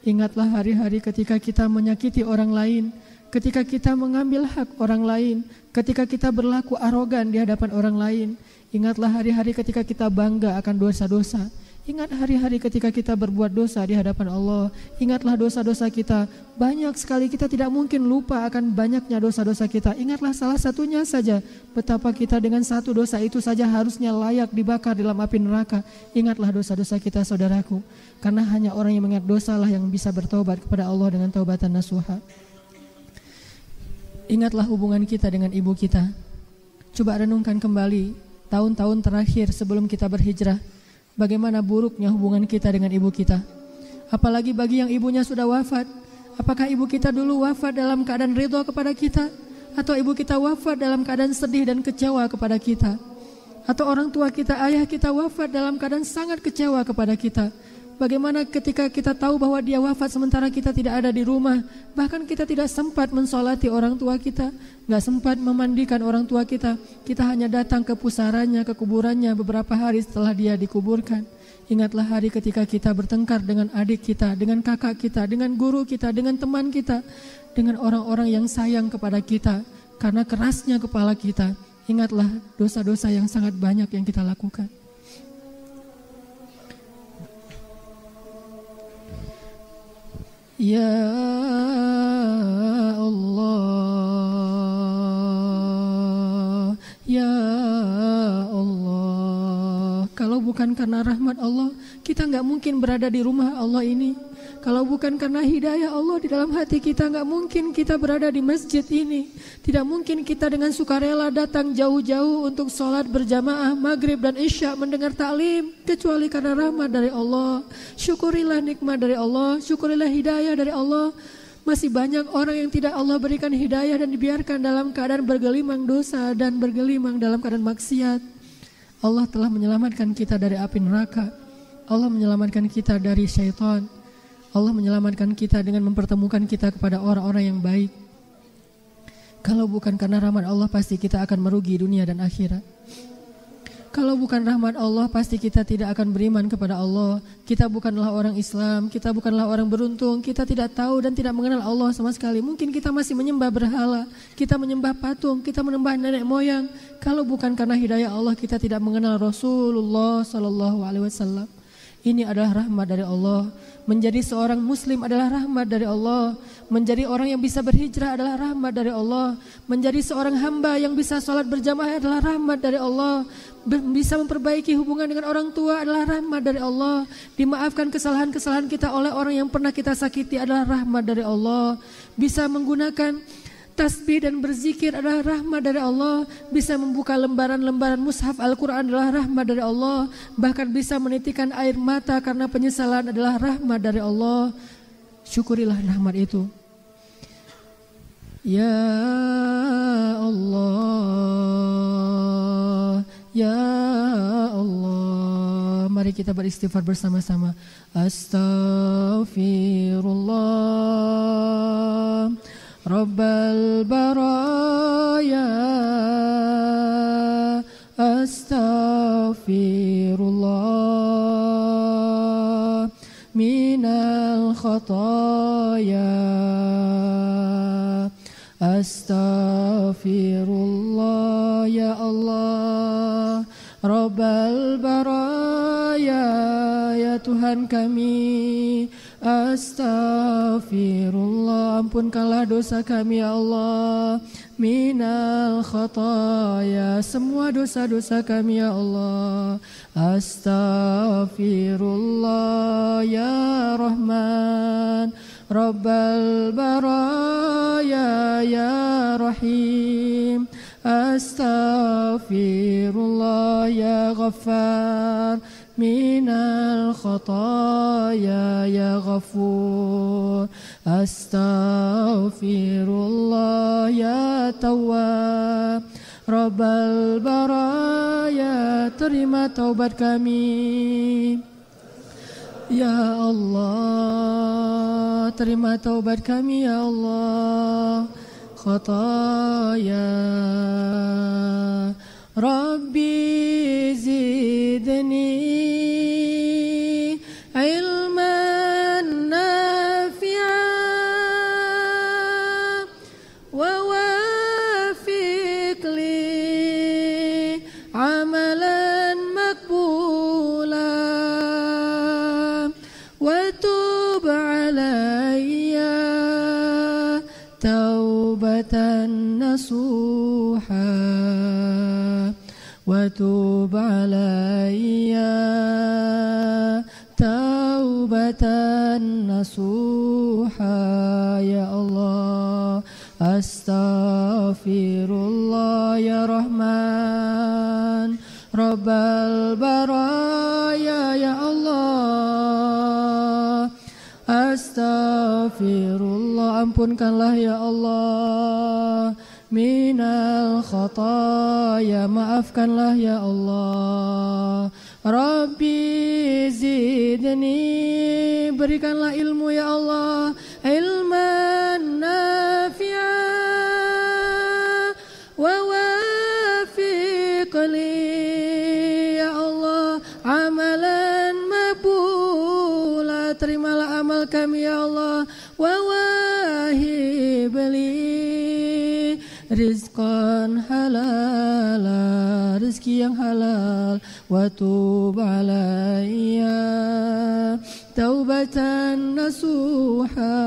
Ingatlah hari-hari ketika kita menyakiti orang lain, ketika kita mengambil hak orang lain, ketika kita berlaku arogan di hadapan orang lain. Ingatlah hari-hari ketika kita bangga akan dosa-dosa. Ingat hari-hari ketika kita berbuat dosa di hadapan Allah. Ingatlah dosa-dosa kita. Banyak sekali, kita tidak mungkin lupa akan banyaknya dosa-dosa kita. Ingatlah salah satunya saja, betapa kita dengan satu dosa itu saja harusnya layak dibakar dalam api neraka. Ingatlah dosa-dosa kita saudaraku. Karena hanya orang yang mengingat dosa lah yang bisa bertobat kepada Allah dengan taubatan nasuha. Ingatlah hubungan kita dengan ibu kita. Coba renungkan kembali tahun-tahun terakhir sebelum kita berhijrah, bagaimana buruknya hubungan kita dengan ibu kita. Apalagi bagi yang ibunya sudah wafat. Apakah ibu kita dulu wafat dalam keadaan ridho kepada kita, atau ibu kita wafat dalam keadaan sedih dan kecewa kepada kita, atau orang tua kita, ayah kita wafat dalam keadaan sangat kecewa kepada kita. Bagaimana ketika kita tahu bahwa dia wafat sementara kita tidak ada di rumah, bahkan kita tidak sempat mensolati orang tua kita, gak sempat memandikan orang tua kita hanya datang ke pusarannya, ke kuburannya beberapa hari setelah dia dikuburkan. Ingatlah hari ketika kita bertengkar dengan adik kita, dengan kakak kita, dengan guru kita, dengan teman kita, dengan orang-orang yang sayang kepada kita, karena kerasnya kepala kita. Ingatlah dosa-dosa yang sangat banyak yang kita lakukan. Ya Allah, Ya Allah. Kalau bukan karena rahmat Allah, kita gak mungkin berada di rumah Allah ini. Kalau bukan karena hidayah Allah di dalam hati kita, gak mungkin kita berada di masjid ini. Tidak mungkin kita dengan sukarela datang jauh-jauh untuk sholat berjamaah maghrib dan isya mendengar taklim, kecuali karena rahmat dari Allah. Syukurilah nikmat dari Allah, syukurilah hidayah dari Allah. Masih banyak orang yang tidak Allah berikan hidayah dan dibiarkan dalam keadaan bergelimang dosa dan bergelimang dalam keadaan maksiat. Allah telah menyelamatkan kita dari api neraka. Allah menyelamatkan kita dari syaitan. Allah menyelamatkan kita dengan mempertemukan kita kepada orang-orang yang baik. Kalau bukan karena rahmat Allah, pasti kita akan merugi dunia dan akhirat. Kalau bukan rahmat Allah, pasti kita tidak akan beriman kepada Allah. Kita bukanlah orang Islam, kita bukanlah orang beruntung, kita tidak tahu dan tidak mengenal Allah sama sekali. Mungkin kita masih menyembah berhala, kita menyembah patung, kita menyembah nenek moyang. Kalau bukan karena hidayah Allah, kita tidak mengenal Rasulullah SAW. Ini adalah rahmat dari Allah. Menjadi seorang muslim adalah rahmat dari Allah. Menjadi orang yang bisa berhijrah adalah rahmat dari Allah. Menjadi seorang hamba yang bisa sholat berjamaah adalah rahmat dari Allah. Bisa memperbaiki hubungan dengan orang tua adalah rahmat dari Allah. Dimaafkan kesalahan-kesalahan kita oleh orang yang pernah kita sakiti adalah rahmat dari Allah. Bisa menggunakan tasbih dan berzikir adalah rahmat dari Allah. Bisa membuka lembaran-lembaran mushaf Al-Quran adalah rahmat dari Allah. Bahkan bisa menitikan air mata karena penyesalan adalah rahmat dari Allah. Syukurilah rahmat itu. Ya Allah, Ya Allah. Mari kita beristighfar bersama-sama. Astaghfirullah Rabbal baraya, astaghfirullah minal khataya, astaghfirullah ya Allah. Rabbal baraya, ya Tuhan kami, astaghfirullah, ampunkanlah dosa kami ya Allah. Minal khataya, semua dosa-dosa kami ya Allah. Astaghfirullah ya Rahman. Rabbal baraya ya Rahim. Astaghfirullah ya Ghaffar. Minal khataya ya Ghafur. Astaghfirullah ya Tawwab. Rabbal baraya, terima taubat kami ya Allah. Terima taubat kami ya Allah. Khataya Rabbi zidni ilman nafi'an wa wafiq li amalan makbulan wa tub alayya taubatan nasuha wa tub alayya taubatan nasuha ya Allah. Astaghfirullah ya Rahman, Rabbal baraya ya Allah. Astaghfirullah, ampunkanlah ya Allah. Minal khataya, maafkanlah ya Allah. Rabbi zidni, berikanlah ilmu ya Allah. Ilman nafi'an wa wafiqli ya Allah. Amalan maqbula, terimalah amal kami ya Allah. Wa wahibli rizqan halala, rezeki yang halal. Wa tub alayya taubatan nasuha,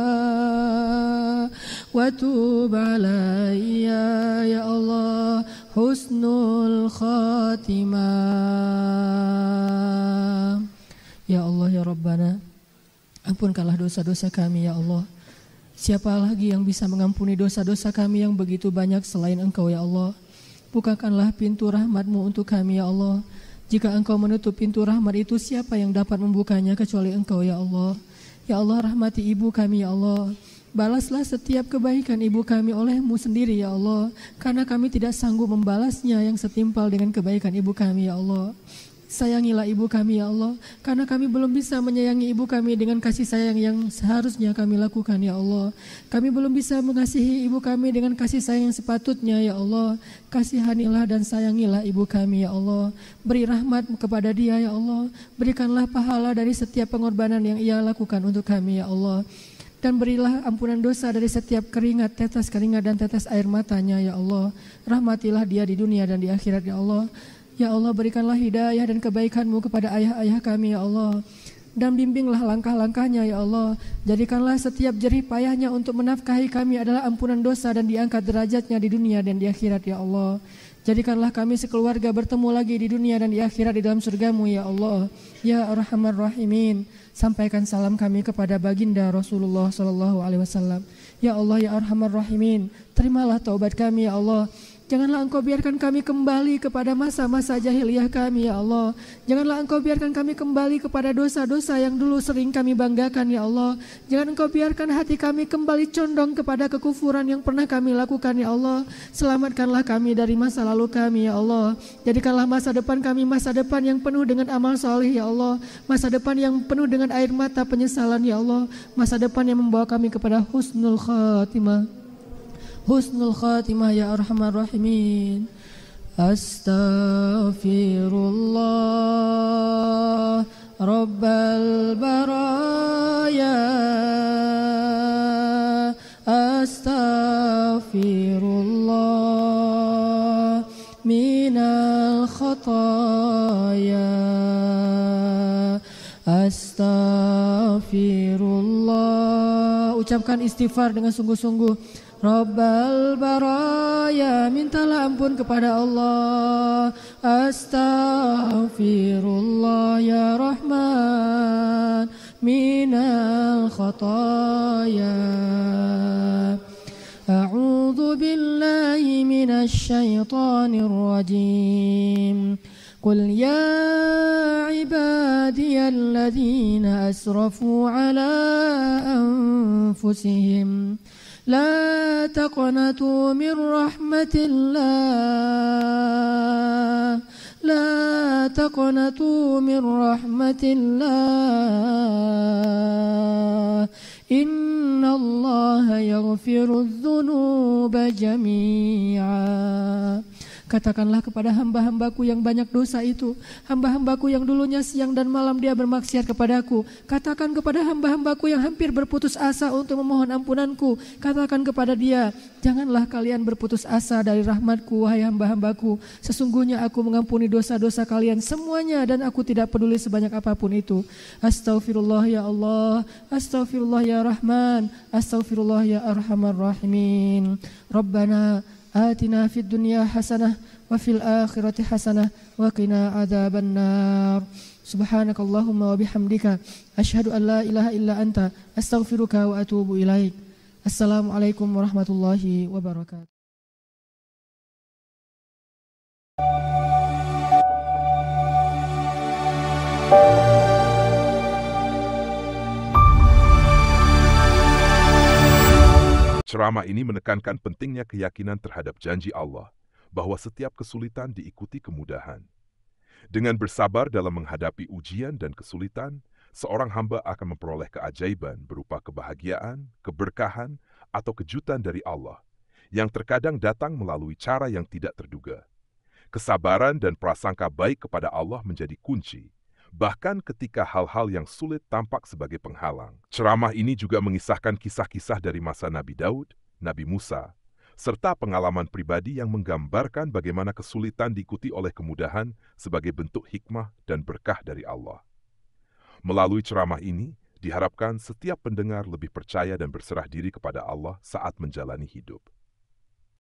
wa tub alayya ya Allah husnul khatimah. Ya Allah ya Rabbana, ampunkanlah dosa-dosa kami ya Allah. Siapa lagi yang bisa mengampuni dosa-dosa kami yang begitu banyak selain Engkau ya Allah. Bukakanlah pintu rahmat-Mu untuk kami ya Allah. Jika Engkau menutup pintu rahmat itu, siapa yang dapat membukanya kecuali Engkau ya Allah. Ya Allah, rahmati ibu kami ya Allah. Balaslah setiap kebaikan ibu kami oleh-Mu sendiri ya Allah, karena kami tidak sanggup membalasnya yang setimpal dengan kebaikan ibu kami ya Allah. Sayangilah ibu kami ya Allah, karena kami belum bisa menyayangi ibu kami dengan kasih sayang yang seharusnya kami lakukan ya Allah. Kami belum bisa mengasihi ibu kami dengan kasih sayang yang sepatutnya ya Allah. Kasihanilah dan sayangilah ibu kami ya Allah. Beri rahmat kepada dia ya Allah. Berikanlah pahala dari setiap pengorbanan yang ia lakukan untuk kami ya Allah. Dan berilah ampunan dosa dari setiap keringat, tetes keringat dan tetes air matanya ya Allah. Rahmatilah dia di dunia dan di akhirat ya Allah. Ya Allah, berikanlah hidayah dan kebaikan-Mu kepada ayah-ayah kami ya Allah. Dan bimbinglah langkah-langkahnya ya Allah. Jadikanlah setiap jerih payahnya untuk menafkahi kami adalah ampunan dosa dan diangkat derajatnya di dunia dan di akhirat ya Allah. Jadikanlah kami sekeluarga bertemu lagi di dunia dan di akhirat di dalam surga-Mu ya Allah. Ya Arhamar Rahimin, sampaikan salam kami kepada baginda Rasulullah SAW. Ya Allah ya Arhamar Rahimin, terimalah taubat kami ya Allah. Janganlah Engkau biarkan kami kembali kepada masa-masa jahiliyah kami ya Allah. Janganlah Engkau biarkan kami kembali kepada dosa-dosa yang dulu sering kami banggakan ya Allah. Jangan Engkau biarkan hati kami kembali condong kepada kekufuran yang pernah kami lakukan ya Allah. Selamatkanlah kami dari masa lalu kami ya Allah. Jadikanlah masa depan kami masa depan yang penuh dengan amal soleh ya Allah. Masa depan yang penuh dengan air mata penyesalan ya Allah. Masa depan yang membawa kami kepada husnul khatimah. Husnul khatimah ya Arhamar Rahimin. Astaghfirullah Rabbal baraya. Astaghfirullah minal khataya. Astaghfirullah, ucapkan istighfar dengan sungguh-sungguh. Rabbal baraya, mintalah ampun kepada Allah. Astaghfirullah ya Rahman minal khataya. A'udzu billahi minasy syaithanir rajim. Qul ya ibadiyalladzina asrafu ala anfusihim لا تقنطوا من رحمة الله لا تقنطوا من رحمة الله إن الله يغفر الذنوب جميعا. Katakanlah kepada hamba-hambaku yang banyak dosa itu, hamba-hambaku yang dulunya siang dan malam dia bermaksiat kepadaku. Katakan kepada hamba-hambaku yang hampir berputus asa untuk memohon ampunanku, katakan kepada dia, janganlah kalian berputus asa dari rahmatku, wahai hamba-hambaku. Sesungguhnya aku mengampuni dosa-dosa kalian semuanya dan aku tidak peduli sebanyak apapun itu. Astaghfirullah ya Allah, astaghfirullah ya Rahman, astaghfirullah ya Arhamar Rahimin. Rabbana آتنا في الدنيا حسنة وفي الآخرة حسنة وقنا عذاب النار. سبحانك اللهم وبحمدك أشهد أن لا إله إلا أنت أستغفرك وأتوب إليك. Assalamualaikum warahmatullahi wabarakatuh. Ceramah ini menekankan pentingnya keyakinan terhadap janji Allah, bahwa setiap kesulitan diikuti kemudahan. Dengan bersabar dalam menghadapi ujian dan kesulitan, seorang hamba akan memperoleh keajaiban berupa kebahagiaan, keberkahan, atau kejutan dari Allah, yang terkadang datang melalui cara yang tidak terduga. Kesabaran dan prasangka baik kepada Allah menjadi kunci, bahkan ketika hal-hal yang sulit tampak sebagai penghalang. Ceramah ini juga mengisahkan kisah-kisah dari masa Nabi Daud, Nabi Musa, serta pengalaman pribadi yang menggambarkan bagaimana kesulitan diikuti oleh kemudahan sebagai bentuk hikmah dan berkah dari Allah. Melalui ceramah ini, diharapkan setiap pendengar lebih percaya dan berserah diri kepada Allah saat menjalani hidup.